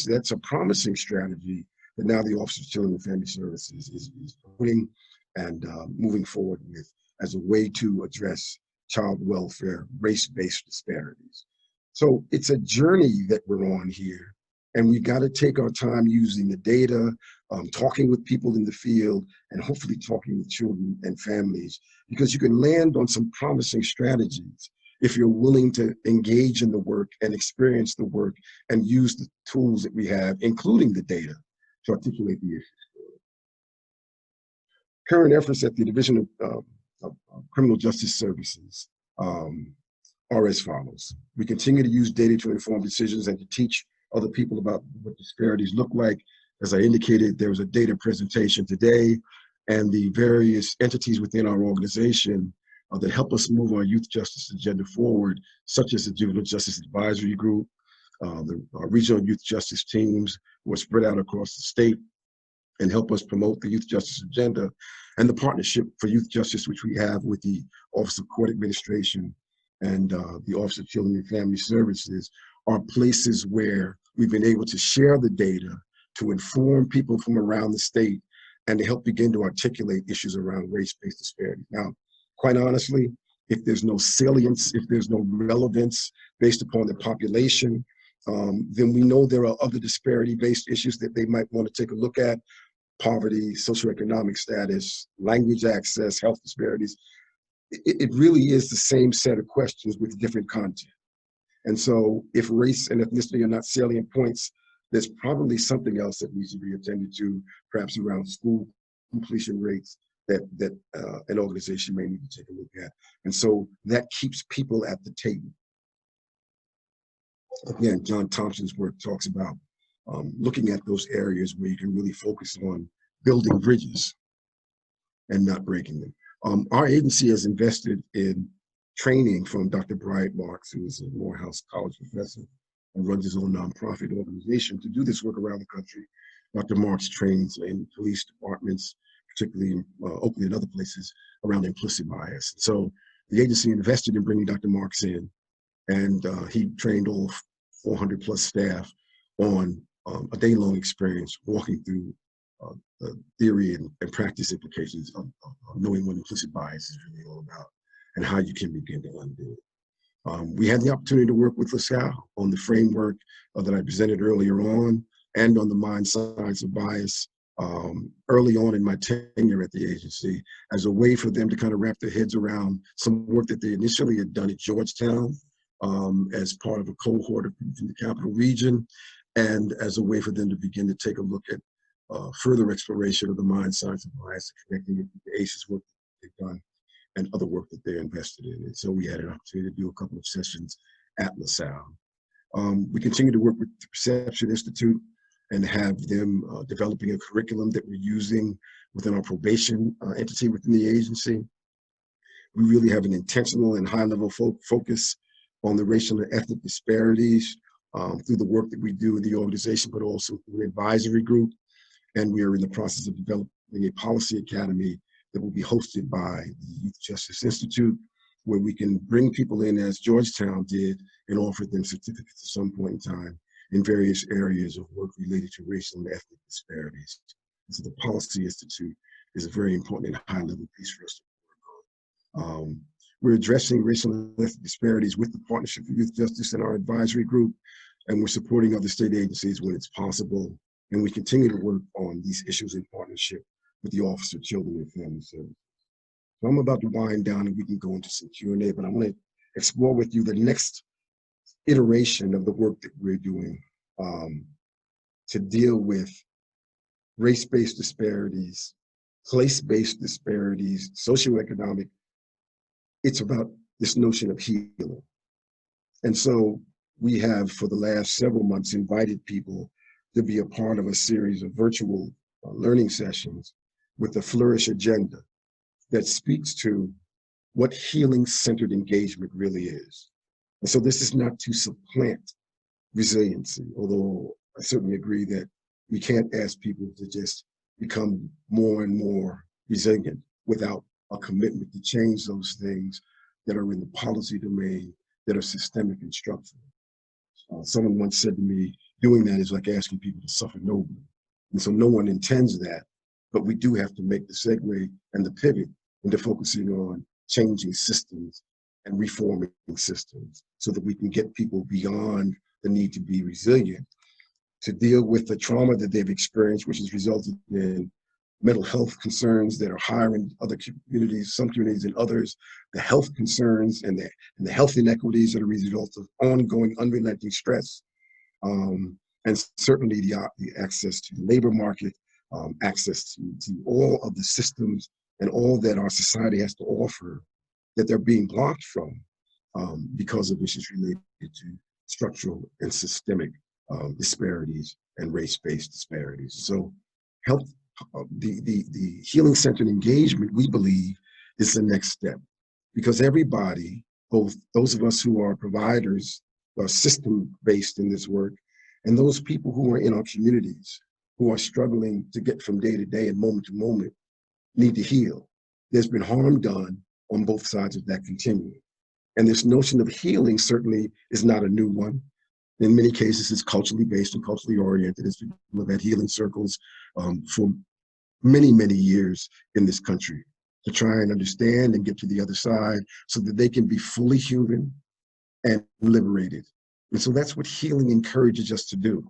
that's a promising strategy that now the Office of Children and Family Services is putting and moving forward with as a way to address child welfare, race-based disparities. So it's a journey that we're on here, and we got to take our time using the data, talking with people in the field, and hopefully talking with children and families, because you can land on some promising strategies if you're willing to engage in the work and experience the work and use the tools that we have, including the data, to articulate the issues. Current efforts at the Division of Criminal Justice Services are as follows. We continue to use data to inform decisions and to teach other people about what disparities look like. As I indicated, there was a data presentation today, and the various entities within our organization that help us move our youth justice agenda forward, such as the Juvenile Justice Advisory Group, the regional youth justice teams who are spread out across the state and help us promote the youth justice agenda, and the Partnership for Youth Justice, which we have with the Office of Court Administration and the Office of Children and Family Services, are places where we've been able to share the data to inform people from around the state and to help begin to articulate issues around race-based disparity. Now, quite honestly, if there's no salience, if there's no relevance based upon the population, then we know there are other disparity-based issues that they might want to take a look at. poverty, socioeconomic status, language access, health disparities. It really is the same set of questions with different content. And so if race and ethnicity are not salient points, there's probably something else that needs to be attended to, perhaps around school completion rates that an organization may need to take a look at. And so that keeps people at the table. Again, John Thompson's work talks about looking at those areas where you can really focus on building bridges and not breaking them. Our agency has invested in training from Dr. Bryant Marks, who is a Morehouse College professor and runs his own nonprofit organization to do this work around the country. Dr. Marks trains in police departments, particularly in Oakland and other places, around implicit bias. So the agency invested in bringing Dr. Marks in, and he trained all 400 plus staff on a day-long experience walking through the theory and practice implications of knowing what implicit bias is really all about and how you can begin to undo it. We had the opportunity to work with LaSalle on the framework that I presented earlier on, and on the mind science of bias early on in my tenure at the agency, as a way for them to kind of wrap their heads around some work that they initially had done at Georgetown as part of a cohort of people from the Capital Region, and as a way for them to begin to take a look at further exploration of the mind science of bias, connecting it with the ACEs work that they've done and other work that they're invested in. And so we had an opportunity to do a couple of sessions at LaSalle. We continue to work with the Perception Institute and have them developing a curriculum that we're using within our probation entity within the agency. We really have an intentional and high-level focus on the racial and ethnic disparities through the work that we do in the organization, but also through an advisory group. And we are in the process of developing a policy academy that will be hosted by the Youth Justice Institute, where we can bring people in as Georgetown did and offer them certificates at some point in time in various areas of work related to racial and ethnic disparities. And so the Policy Institute is a very important and high-level piece for us to work on. We're addressing racial and ethnic disparities with the Partnership for Youth Justice and our advisory group, and we're supporting other state agencies when it's possible. And we continue to work on these issues in partnership with the Office of Children and Family Services. So I'm about to wind down and we can go into some Q&A, but I want to explore with you the next iteration of the work that we're doing to deal with race-based disparities, place-based disparities, socioeconomic. It's about this notion of healing. And so we have, for the last several months, invited people to be a part of a series of virtual learning sessions with the Flourish agenda that speaks to what healing-centered engagement really is. And so this is not to supplant resiliency, although I certainly agree that we can't ask people to just become more and more resilient without a commitment to change those things that are in the policy domain that are systemic and structural. Someone once said to me, doing that is like asking people to suffer nobly. And so no one intends that, but we do have to make the segue and the pivot into focusing on changing systems and reforming systems so that we can get people beyond the need to be resilient to deal with the trauma that they've experienced, which has resulted in mental health concerns that are higher in other communities, some communities than others, the health concerns and the health inequities that are a result of ongoing unrelenting stress, and certainly the access to the labor market, access to all of the systems and all that our society has to offer that they're being blocked from because of issues related to structural and systemic disparities and race-based disparities. So the healing-centered engagement, we believe, is the next step, because everybody, both those of us who are providers, are system-based in this work, and those people who are in our communities, who are struggling to get from day to day and moment to moment, need to heal. There's been harm done on both sides of that continuum. And this notion of healing certainly is not a new one. In many cases, it's culturally based and culturally oriented. As people have had healing circles for many, many years in this country to try and understand and get to the other side so that they can be fully human and liberated. And so that's what healing encourages us to do.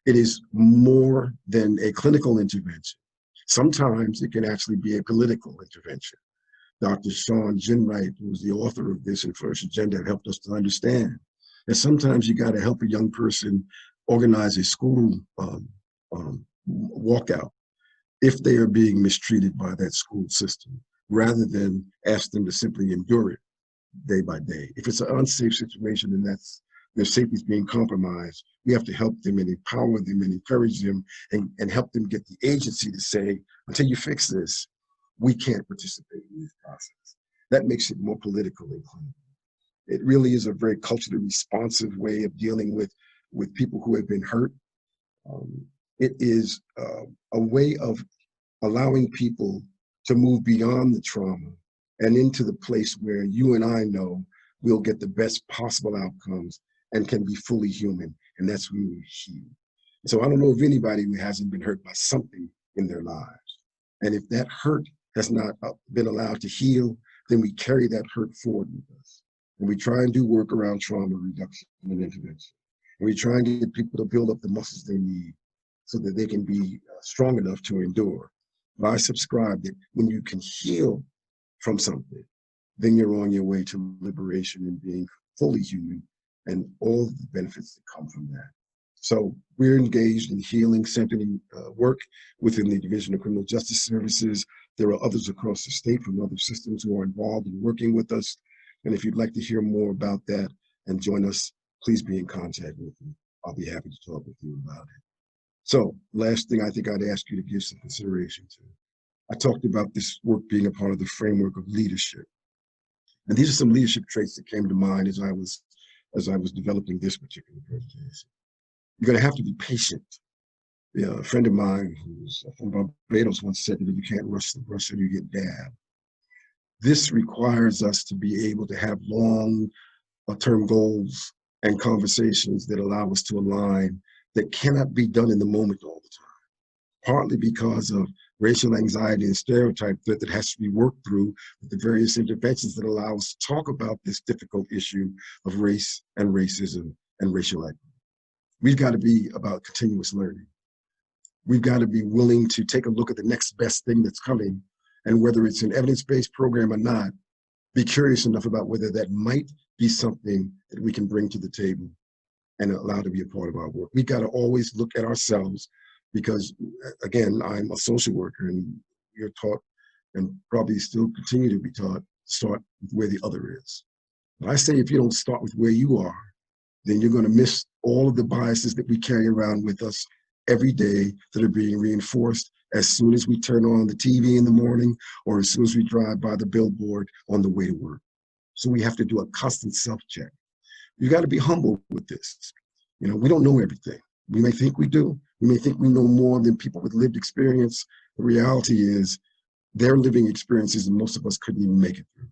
It is more than a clinical intervention. Sometimes it can actually be a political intervention. Dr. Sean Ginwright, who was the author of this in First Agenda, helped us to understand that sometimes you got to help a young person organize a school walkout if they are being mistreated by that school system, rather than ask them to simply endure it day by day. If it's an unsafe situation and that's their safety is being compromised, we have to help them and empower them and encourage them and help them get the agency to say, until you fix this, we can't participate in this process. That makes it more political and clinical. It really is a very culturally responsive way of dealing with people who have been hurt. It is a way of allowing people to move beyond the trauma and into the place where you and I know we'll get the best possible outcomes and can be fully human, and that's when we heal. So I don't know of anybody who hasn't been hurt by something in their lives. And if that hurt has not been allowed to heal, then we carry that hurt forward with us. And we try and do work around trauma reduction and intervention. And we try and get people to build up the muscles they need so that they can be strong enough to endure. But I subscribe that when you can heal from something, then you're on your way to liberation and being fully human and all the benefits that come from that. So we're engaged in healing centering work within the Division of Criminal Justice Services. There are others across the state from other systems who are involved in working with us. And if you'd like to hear more about that and join us, please be in contact with me. I'll be happy to talk with you about it. So last thing I think I'd ask you to give some consideration to. I talked about this work being a part of the framework of leadership. And these are some leadership traits that came to mind as I was developing this particular presentation. You're going to have to be patient. A friend of mine who's from Barbados once said that if you can't rush the brusher, you get dabbed. This requires us to be able to have long-term goals and conversations that allow us to align that cannot be done in the moment all the time, partly because of racial anxiety and stereotype threat that has to be worked through with the various interventions that allow us to talk about this difficult issue of race and racism and racial equity. We've got to be about continuous learning. We've got to be willing to take a look at the next best thing that's coming, and whether it's an evidence-based program or not, be curious enough about whether that might be something that we can bring to the table and allow to be a part of our work. We've got to always look at ourselves because, again, I'm a social worker and you're taught and probably still continue to be taught, start with where the other is. But I say if you don't start with where you are, then you're going to miss all of the biases that we carry around with us every day that are being reinforced as soon as we turn on the TV in the morning or as soon as we drive by the billboard on the way to work. So we have to do a constant self-check. You got to be humble with this. You know, we don't know everything. We may think we do. We may think we know more than people with lived experience. The reality is their living experiences and most of us couldn't even make it through.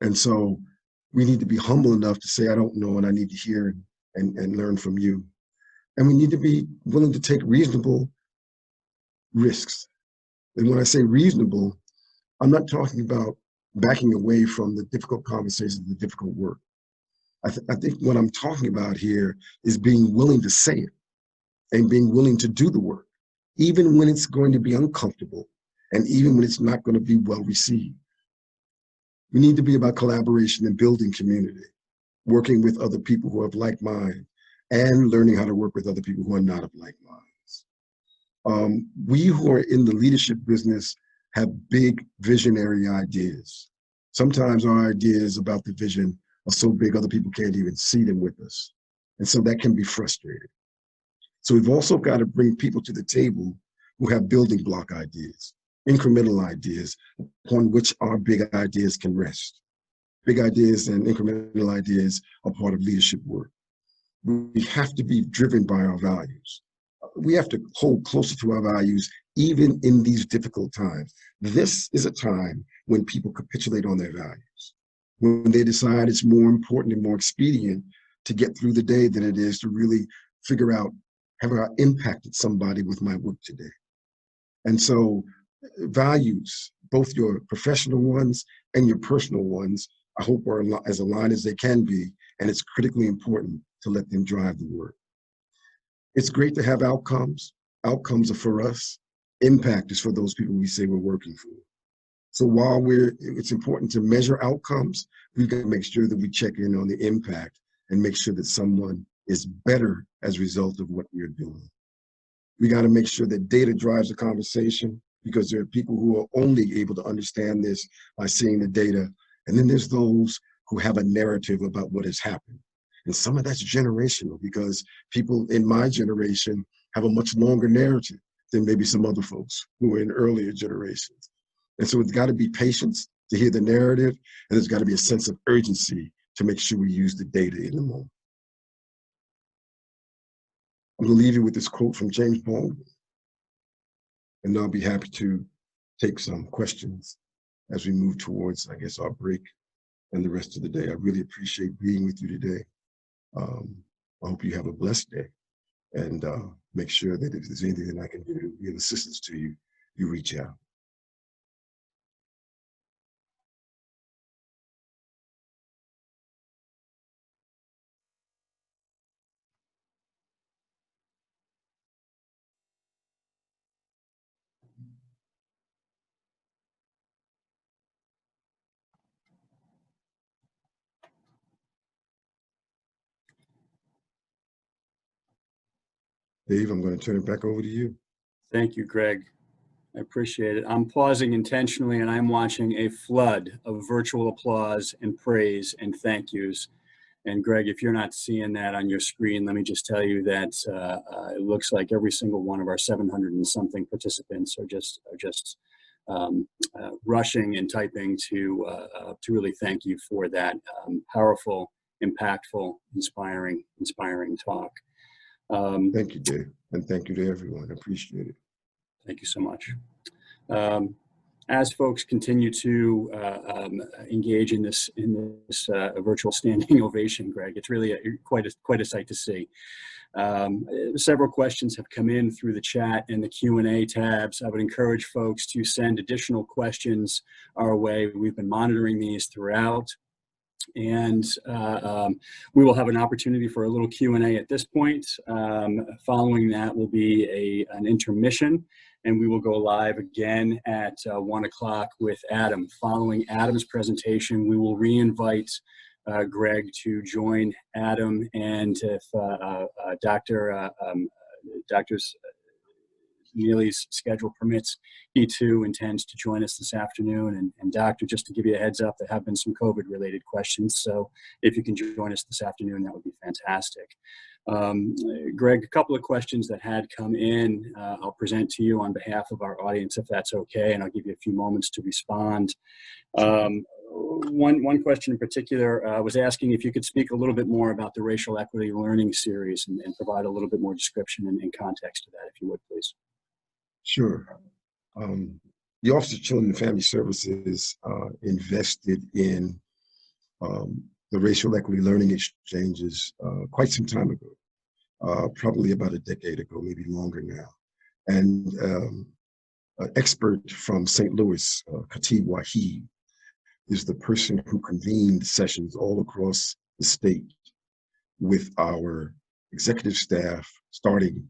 And so we need to be humble enough to say, I don't know, and I need to hear and learn from you. And we need to be willing to take reasonable risks. And when I say reasonable, I'm not talking about backing away from the difficult conversations, the difficult work. I think what I'm talking about here is being willing to say it and being willing to do the work, even when it's going to be uncomfortable and even when it's not going to be well received. We need to be about collaboration and building community, working with other people who have like minds and learning how to work with other people who are not of like minds. We who are in the leadership business have big visionary ideas. Sometimes our ideas about the vision are so big other people can't even see them with us. And so that can be frustrating. So we've also got to bring people to the table who have building block ideas, incremental ideas upon which our big ideas can rest. Big ideas and incremental ideas are part of leadership work. We have to be driven by our values. We have to hold closer to our values even in these difficult times. This is a time when people capitulate on their values, when they decide it's more important and more expedient to get through the day than it is to really figure out, have I impacted somebody with my work today? And so values, both your professional ones and your personal ones, I hope are as aligned as they can be, and it's critically important to let them drive the work. It's great to have outcomes. Outcomes are for us. Impact is for those people we say we're working for. So while it's important to measure outcomes, we've got to make sure that we check in on the impact and make sure that someone is better as a result of what we're doing. We got to make sure that data drives the conversation, because there are people who are only able to understand this by seeing the data. And then there's those who have a narrative about what has happened. And some of that's generational, because people in my generation have a much longer narrative than maybe some other folks who were in earlier generations. And so it's got to be patience to hear the narrative, and there's got to be a sense of urgency to make sure we use the data in the moment. I'm going to leave you with this quote from James Baldwin, and I'll be happy to take some questions as we move towards, I guess, our break and the rest of the day. I really appreciate being with you today. I hope you have a blessed day, and make sure that if there's anything that I can do to be of assistance to you, you reach out. Dave, I'm going to turn it back over to you. Thank you, Greg. I appreciate it. I'm pausing intentionally, and I'm watching a flood of virtual applause and praise and thank yous. And Greg, if you're not seeing that on your screen, let me just tell you that it looks like every single one of our 700 and something participants are just rushing and typing to really thank you for that powerful, impactful, inspiring talk. Thank you, Dave, and thank you to everyone. I appreciate it. Thank you so much. As folks continue to engage in this virtual standing ovation, Greg, it's really quite a sight to see. Several questions have come in through the chat and the Q&A tabs. I would encourage folks to send additional questions our way. We've been monitoring these throughout. And we will have an opportunity for a little Q&A at this point. Following that will be an intermission, and we will go live again at 1 o'clock with Adam. Following Adam's presentation, we will re-invite Greg to join Adam, and if Dr. Neely's schedule permits, he too intends to join us this afternoon. And Doctor, just to give you a heads up, there have been some COVID-related questions. So if you can join us this afternoon, that would be fantastic. Greg, a couple of questions that had come in, I'll present to you on behalf of our audience, if that's okay, and I'll give you a few moments to respond. One question in particular was asking if you could speak a little bit more about the Racial Equity Learning Series and provide a little bit more description and context to that, if you would, please. Sure. The Office of Children and Family Services invested in the Racial Equity Learning Exchanges quite some time ago, probably about a decade ago, maybe longer now. And an expert from St. Louis, Khatib Wahid, is the person who convened sessions all across the state with our executive staff, starting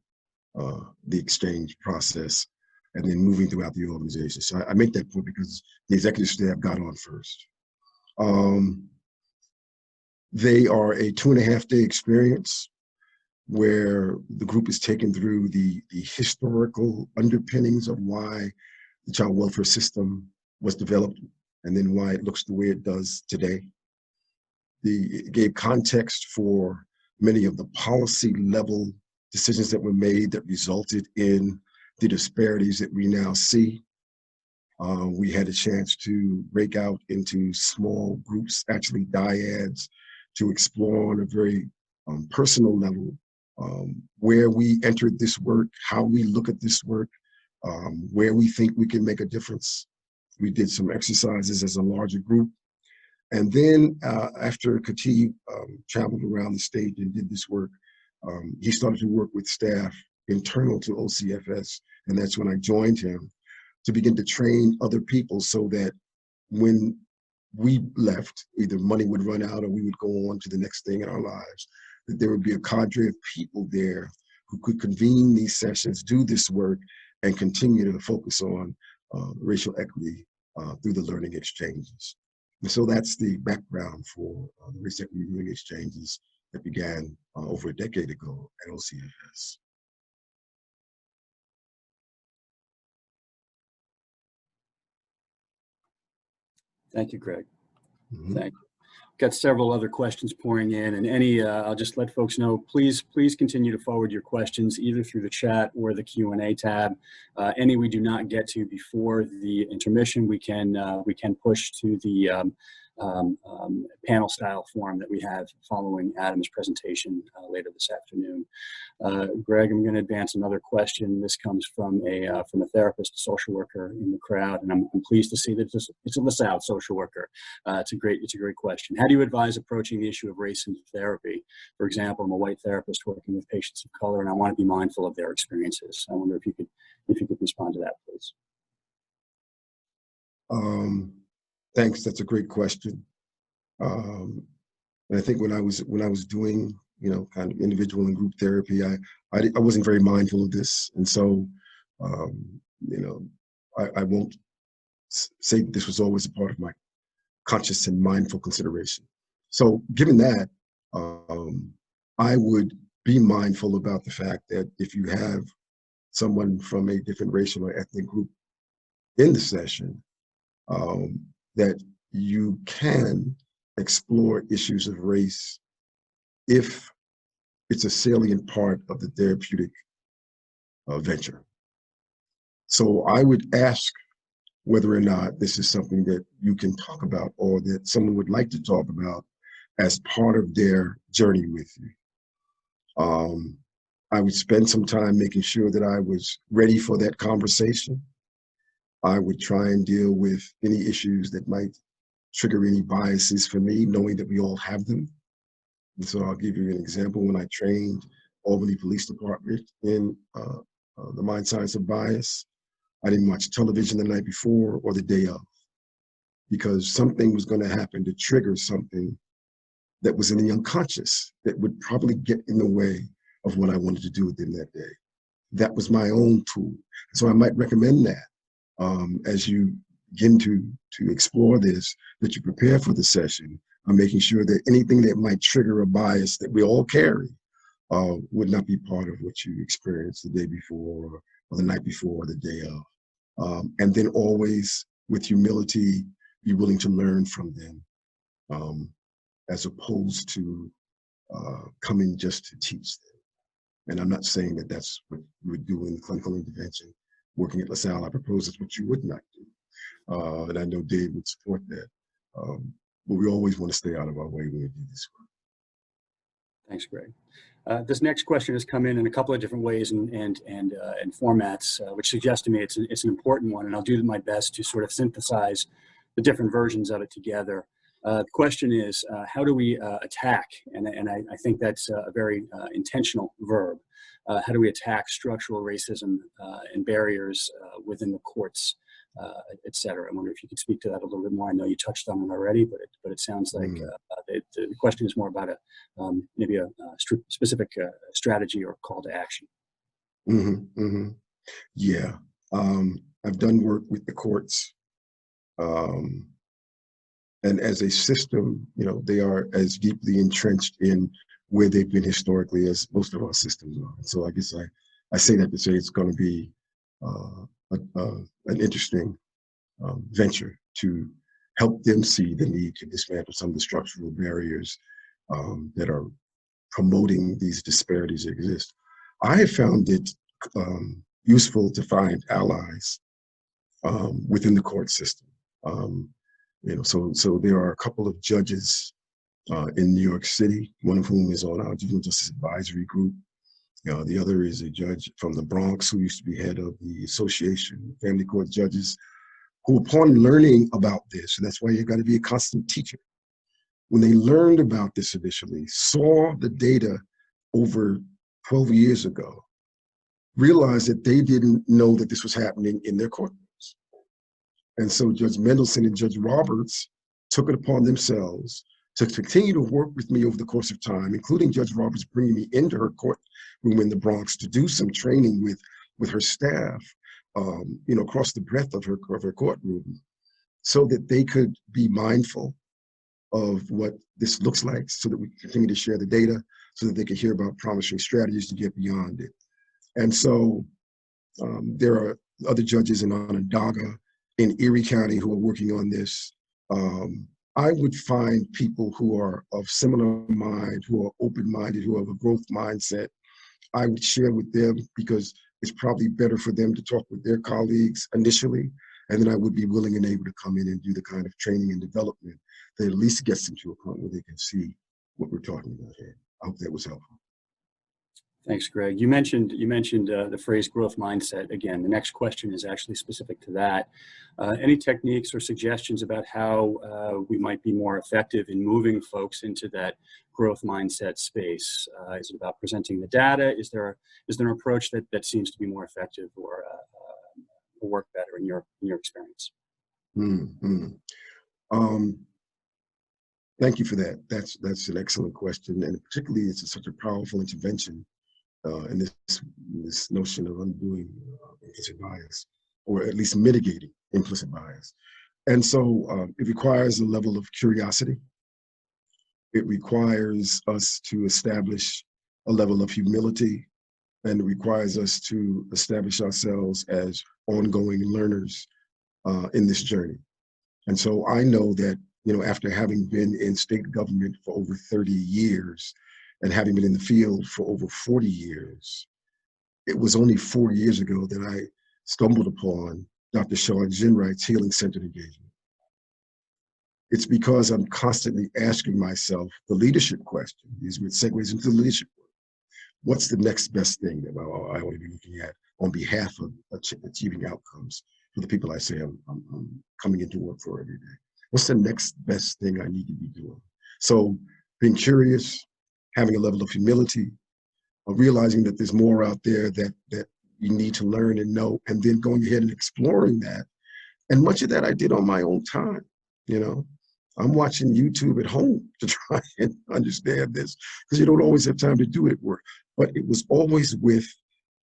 the exchange process and then moving throughout the organization. So I make that point because the executive staff got on first. They are a 2.5-day experience where the group is taken through the historical underpinnings of why the child welfare system was developed and then why it looks the way it does today. It gave context for many of the policy level decisions that were made that resulted in the disparities that we now see. We had a chance to break out into small groups, actually dyads, to explore on a very personal level where we entered this work, how we look at this work, where we think we can make a difference. We did some exercises as a larger group. And then after Khatib traveled around the state and did this work, he started to work with staff internal to OCFS, and that's when I joined him to begin to train other people so that when we left, either money would run out or we would go on to the next thing in our lives, that there would be a cadre of people there who could convene these sessions, do this work, and continue to focus on racial equity through the learning exchanges. And so that's the background for race equity learning exchanges that began over a decade ago at OCFS. Thank you, Greg. Mm-hmm. Thank you. Got several other questions pouring in, and I'll just let folks know, please continue to forward your questions either through the chat or the Q&A tab. Any we do not get to before the intermission, we can push to the panel style forum that we have following Adam's presentation later this afternoon. Greg, I'm going to advance another question. This comes from a therapist, a social worker in the crowd, and I'm pleased to see that it's a LaSalle social worker. It's a great question. How do you advise approaching the issue of race in therapy? For example, I'm a white therapist working with patients of color, and I want to be mindful of their experiences. I wonder if you could respond to that, please. Thanks. That's a great question. And I think when I was doing, kind of individual and group therapy, I wasn't very mindful of this, and so, I won't say this was always a part of my conscious and mindful consideration. So, given that, I would be mindful about the fact that if you have someone from a different racial or ethnic group in the session, that you can explore issues of race if it's a salient part of the therapeutic venture. So I would ask whether or not this is something that you can talk about or that someone would like to talk about as part of their journey with you. I would spend some time making sure that I was ready for that conversation. I would try and deal with any issues that might trigger any biases for me, knowing that we all have them. And so I'll give you an example. When I trained Albany Police Department in the mind science of bias, I didn't watch television the night before or the day of, because something was going to happen to trigger something that was in the unconscious that would probably get in the way of what I wanted to do within that day. That was my own tool. So I might recommend that as you begin to explore this, that you prepare for the session, making sure that anything that might trigger a bias that we all carry would not be part of what you experienced the day before or the night before or the day of. And then always, with humility, be willing to learn from them, as opposed to coming just to teach them. And I'm not saying that that's what you would do in clinical intervention. Working at LaSalle, I propose that's what you would not do. And I know Dave would support that. But we always want to stay out of our way when we do this work. Thanks, Greg. This next question has come in a couple of different ways and formats, which suggests to me it's an important one, and I'll do my best to sort of synthesize the different versions of it together. The question is, how do we attack, and I think that's a very intentional verb, how do we attack structural racism and barriers within the courts, et cetera? I wonder if you could speak to that a little bit more. I know you touched on it already, but it sounds like the question is more about maybe a specific strategy or call to action. Yeah, I've done work with the courts, and as a system, they are as deeply entrenched in where they've been historically as most of our systems are. So I guess I say that to say it's going to be an interesting venture to help them see the need to dismantle some of the structural barriers that are promoting these disparities that exist. I have found it useful to find allies within the court system. So there are a couple of judges in New York City, one of whom is on our Juvenile Justice Advisory Group. The other is a judge from the Bronx who used to be head of the Association of Family Court Judges, who, upon learning about this, and that's why you've got to be a constant teacher, when they learned about this initially, saw the data over 12 years ago, realized that they didn't know that this was happening in their courtrooms. And so Judge Mendelson and Judge Roberts took it upon themselves to continue to work with me over the course of time, including Judge Roberts bringing me into her courtroom in the Bronx to do some training with her staff, across the breadth of her courtroom, so that they could be mindful of what this looks like, so that we can continue to share the data, so that they could hear about promising strategies to get beyond it. And so there are other judges in Onondaga, in Erie County, who are working on this. I would find people who are of similar mind, who are open-minded, who have a growth mindset. I would share with them, because it's probably better for them to talk with their colleagues initially, and then I would be willing and able to come in and do the kind of training and development that at least gets them to a point where they can see what we're talking about here. I hope that was helpful. Thanks, Greg. You mentioned the phrase growth mindset. Again, the next question is actually specific to that. Any techniques or suggestions about how we might be more effective in moving folks into that growth mindset space? Is it about presenting the data? Is there an approach that seems to be more effective or work better in your experience? Mm-hmm. Thank you for that. That's an excellent question, and particularly it's such a powerful intervention in this notion of undoing implicit bias, or at least mitigating implicit bias. And so it requires a level of curiosity. It requires us to establish a level of humility, and it requires us to establish ourselves as ongoing learners in this journey. And so I know that, after having been in state government for over 30 years and having been in the field for over 40 years, it was only 4 years ago that I stumbled upon Dr. Sean Ginwright's healing-centered engagement. It's because I'm constantly asking myself the leadership question. These segues into the leadership work. What's the next best thing that I want to be looking at on behalf of achieving outcomes for the people I say I'm coming into work for every day? What's the next best thing I need to be doing? So being curious, having a level of humility, realizing that there's more out there that you need to learn and know, and then going ahead and exploring that. And much of that I did on my own time. I'm watching YouTube at home to try and understand this, because you don't always have time to do it at work. But it was always with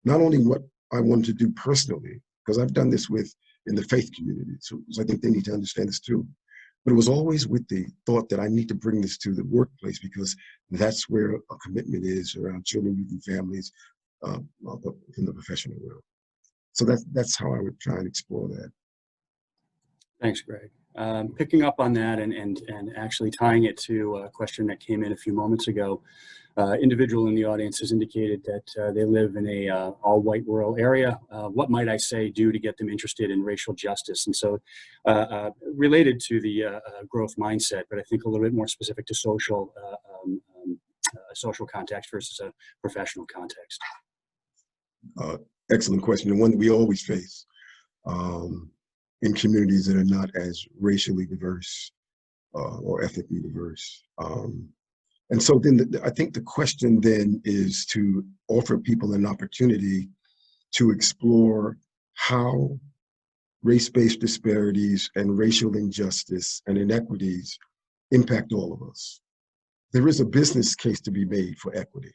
not only what I wanted to do personally, because I've done this in the faith community, so I think they need to understand this too. But it was always with the thought that I need to bring this to the workplace, because that's where a commitment is around children, youth, and families in the professional world. So that's how I would try and explore that. Thanks, Greg. Picking up on that and actually tying it to a question that came in a few moments ago, individual in the audience has indicated that they live in a all-white rural area. What might I say do to get them interested in racial justice? And so related to the growth mindset, but I think a little bit more specific to social context versus a professional context. Excellent question, and one that we always face in communities that are not as racially diverse or ethnically diverse. And so then I think the question then is to offer people an opportunity to explore how race-based disparities and racial injustice and inequities impact all of us. There is a business case to be made for equity.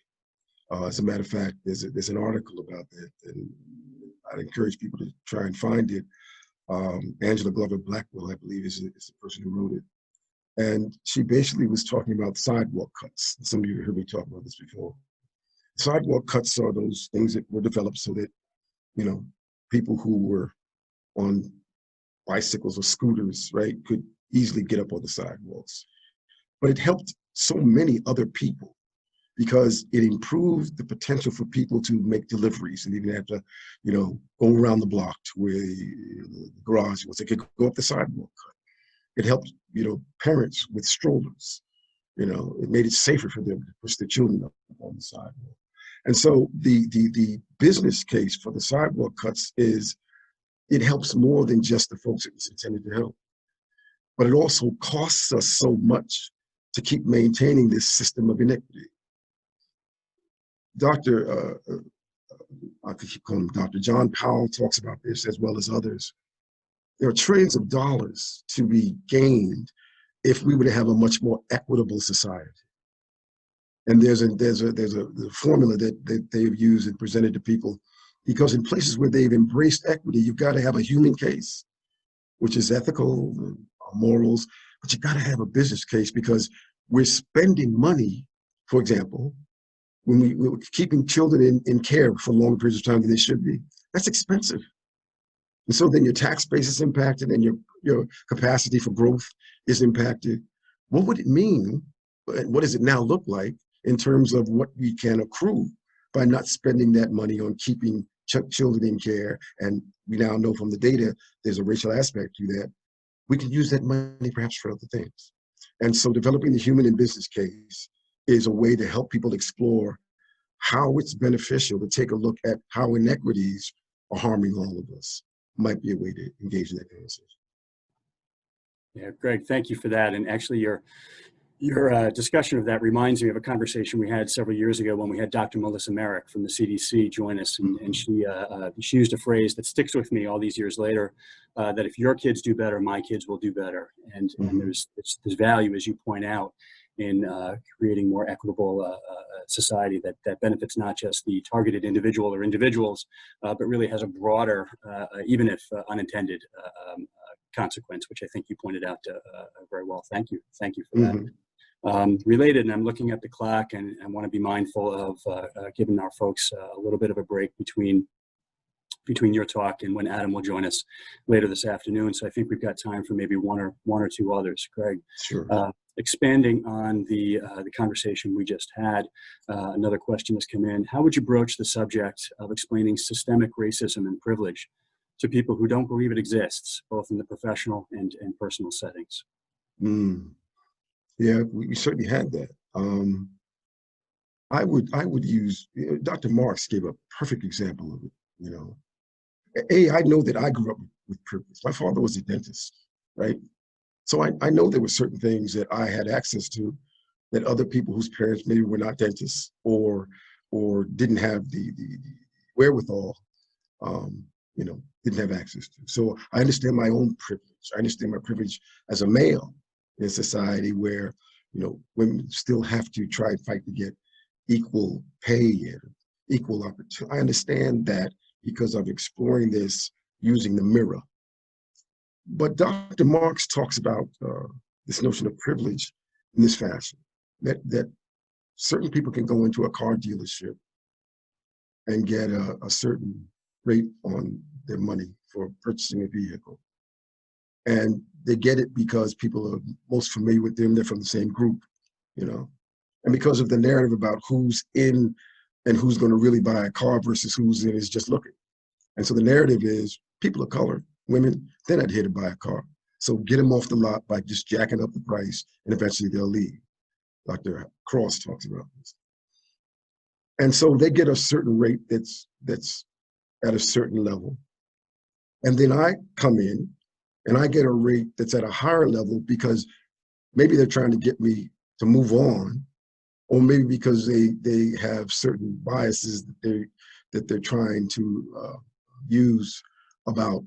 As a matter of fact, there's an article about that, and I'd encourage people to try and find it. Angela Glover Blackwell, I believe, is the person who wrote it. And she basically was talking about sidewalk cuts. Some of you have heard me talk about this before. Sidewalk cuts are those things that were developed so that, people who were on bicycles or scooters, right, could easily get up on the sidewalks. But it helped so many other people, because it improved the potential for people to make deliveries and even have to, go around the block to where the garage was. They could go up the sidewalk cut. It helped, parents with strollers. It made it safer for them to push their children up on the sidewalk. And so the business case for the sidewalk cuts is it helps more than just the folks it was intended to help. But it also costs us so much to keep maintaining this system of inequity. I could keep calling him Dr. John Powell talks about this, as well as others. There are trillions of dollars to be gained if we were to have a much more equitable society. And there's a formula that they've used and presented to people because in places where they've embraced equity, you've got to have a human case, which is ethical, morals, but you got to have a business case because we're spending money, for example, when we're keeping children in care for long periods of time than they should be. That's expensive. And so then your tax base is impacted and your capacity for growth is impacted. What would it mean? What does it now look like in terms of what we can accrue by not spending that money on keeping children in care? And we now know from the data, there's a racial aspect to that. We can use that money perhaps for other things. And so developing the human and business case is a way to help people explore how it's beneficial to take a look at how inequities are harming all of us. Might be a way to engage in that conversation. Yeah, Greg, thank you for that. And actually, your discussion of that reminds me of a conversation we had several years ago when we had Dr. Melissa Merrick from the CDC join us, and she used a phrase that sticks with me all these years later, that if your kids do better, my kids will do better. And there's value, as you point out, in creating more equitable society that benefits not just the targeted individual or individuals, but really has a broader, even if unintended, consequence, which I think you pointed out very well. Thank you for that. Related, and I'm looking at the clock, and I want to be mindful of giving our folks a little bit of a break between your talk and when Adam will join us later this afternoon. So I think we've got time for maybe one or two others. Greg, sure. Expanding on the conversation we just had, another question has come in. How would you broach the subject of explaining systemic racism and privilege to people who don't believe it exists, both in the professional and personal settings? Yeah, we certainly had that. I would use, Dr. Marks gave a perfect example of it. I know that I grew up with privilege. My father was a dentist, right? So I know there were certain things that I had access to that other people whose parents maybe were not dentists or didn't have the wherewithal, didn't have access to. So I understand my own privilege. I understand my privilege as a male in a society where, women still have to try and fight to get equal pay and equal opportunity. I understand that because of exploring this using the mirror. But Dr. Marks talks about this notion of privilege in this fashion, that certain people can go into a car dealership and get a certain rate on their money for purchasing a vehicle. And they get it because people are most familiar with them, they're from the same group, and because of the narrative about who's in and who's going to really buy a car versus who's in is just looking. And so the narrative is people of color, women, they're not here to buy a car. So get them off the lot by just jacking up the price and eventually they'll leave. Dr. Cross talks about this. And so they get a certain rate that's at a certain level. And then I come in and I get a rate that's at a higher level because maybe they're trying to get me to move on, or maybe because they have certain biases that they're trying to use about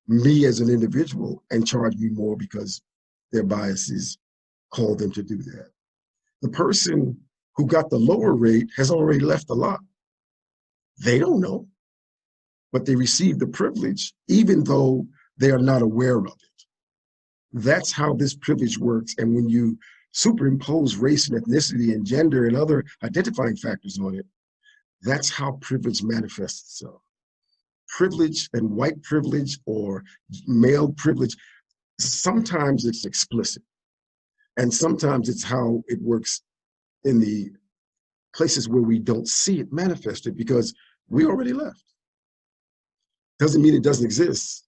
me as an individual and charge me more because their biases call them to do that. The person who got the lower rate has already left the lot. They don't know, but they receive the privilege even though they are not aware of it. That's how this privilege works. And when you superimpose race and ethnicity and gender and other identifying factors on it, that's how privilege manifests itself. Privilege and white privilege or male privilege, sometimes it's explicit. And sometimes it's how it works in the places where we don't see it manifested because we already left. Doesn't mean it doesn't exist.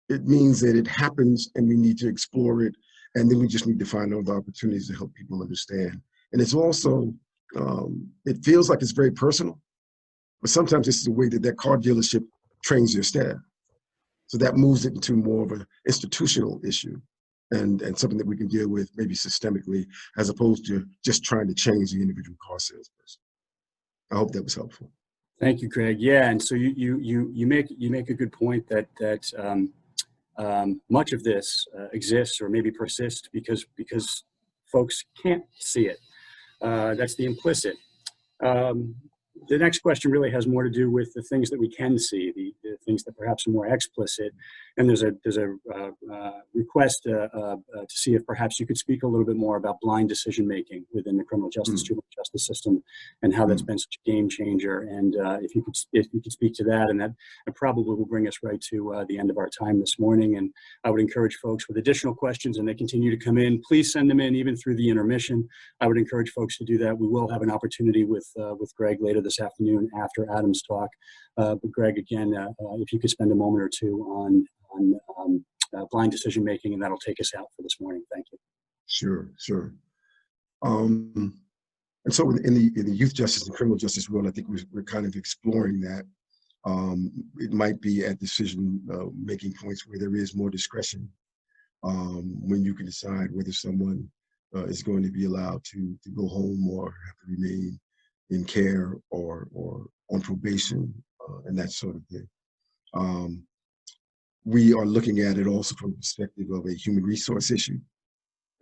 It means that it happens and we need to explore it. And then we just need to find other opportunities to help people understand. And it's also, it feels like it's very personal, but sometimes it's the way that car dealership trains their staff. So that moves it into more of an institutional issue and something that we can deal with maybe systemically, as opposed to just trying to change the individual car salesperson. I hope that was helpful. Thank you, Craig. Yeah, and so you make a good point that much of this exists or maybe persists because folks can't see it. That's the implicit. The next question really has more to do with the things that we can see, the things that perhaps are more explicit. And there's a request to see if perhaps you could speak a little bit more about blind decision making within the criminal justice, juvenile justice system, and how that's been such a game changer. And if you could speak to that, and that probably will bring us right to the end of our time this morning. And I would encourage folks with additional questions, and they continue to come in, please send them in even through the intermission. I would encourage folks to do that. We will have an opportunity with Greg later this afternoon after Adam's talk. But Greg, again, if you could spend a moment or two on blind decision making, and that'll take us out for this morning. Thank you. Sure. And so in the youth justice and criminal justice world, I think we're kind of exploring that. It might be at decision making points where there is more discretion, when you can decide whether someone is going to be allowed to go home or have to remain in care or on probation, and that sort of thing. We are looking at it also from the perspective of a human resource issue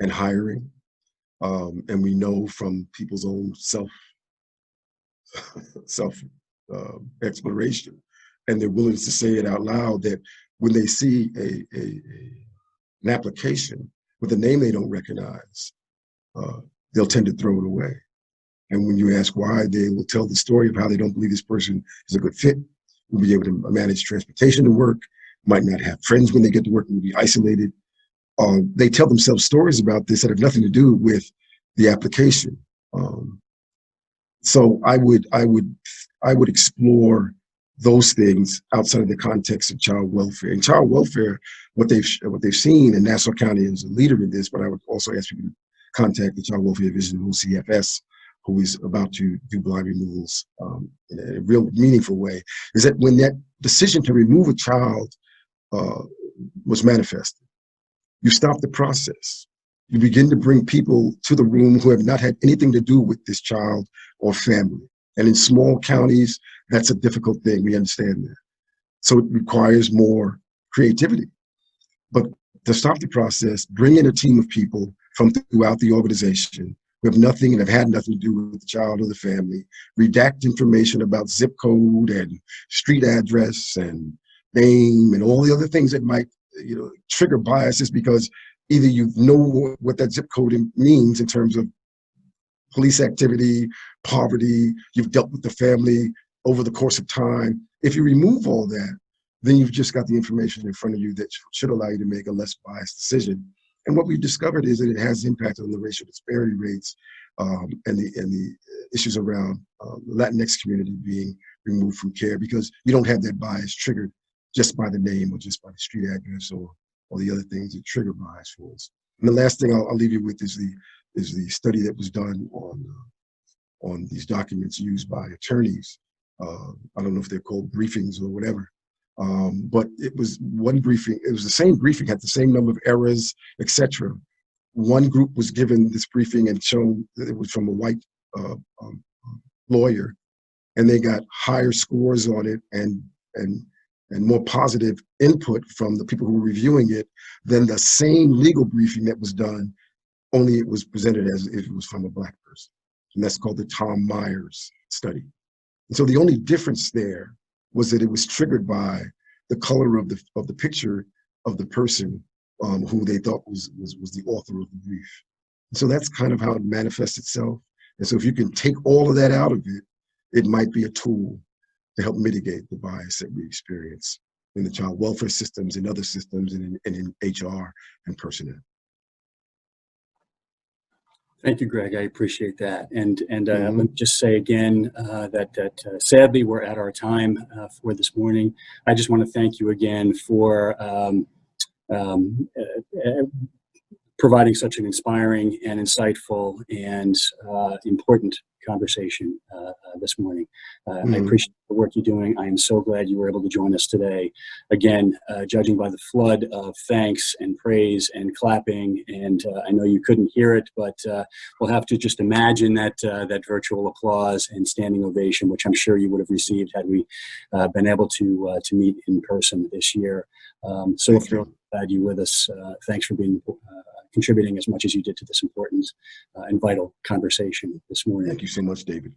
and hiring. And we know from people's own self exploration and their willingness to say it out loud, that when they see an application with a name they don't recognize, they'll tend to throw it away. And when you ask why, they will tell the story of how they don't believe this person is a good fit, will be able to manage transportation to work, might not have friends when they get to work, will be isolated. They tell themselves stories about this that have nothing to do with the application. So I would explore those things outside of the context of child welfare. In child welfare, what they've seen, and Nassau County is a leader in this, but I would also ask people to contact the Child Welfare Division of OCFS, who is about to do blind removals in a real meaningful way, is that when that decision to remove a child was manifested, you stop the process. You begin to bring people to the room who have not had anything to do with this child or family. And in small counties, that's a difficult thing. We understand that. So it requires more creativity. But to stop the process, bring in a team of people from throughout the organization who have nothing and have had nothing to do with the child or the family, redact information about zip code and street address and name and all the other things that might trigger biases, because either you know what that zip code means in terms of police activity, poverty, you've dealt with the family over the course of time. If you remove all that, then you've just got the information in front of you that should allow you to make a less biased decision. And what we've discovered is that it has impact on the racial disparity rates and the issues around the Latinx community being removed from care, because you don't have that bias triggered just by the name or just by the street address or the other things that trigger bias for us. And the last thing I'll leave you with is the study that was done on these documents used by attorneys. I don't know if they're called briefings or whatever, but it was one briefing. It was the same briefing, had the same number of errors, etc. One group was given this briefing and shown that it was from a white lawyer, and they got higher scores on it and more positive input from the people who were reviewing it than the same legal briefing that was done, only it was presented as if it was from a Black person. And that's called the Tom Myers study. And so the only difference there was that it was triggered by the color of the picture of the person who they thought was the author of the brief. And so that's kind of how it manifests itself. And so if you can take all of that out of it, it might be a tool to help mitigate the bias that we experience in the child welfare systems and other systems and in HR and personnel. Thank you, Greg. I appreciate that. And let me just say again that sadly we're at our time for this morning. I just want to thank you again for providing such an inspiring and insightful and important conversation this morning. I appreciate the work you're doing. I am so glad you were able to join us today. Again, judging by the flood of thanks and praise and clapping, and I know you couldn't hear it, but we'll have to just imagine that that virtual applause and standing ovation, which I'm sure you would have received had we been able to meet in person this year. So thrilled to have you with us. Thanks for being contributing as much as you did to this important and vital conversation this morning. Thank you so much, David.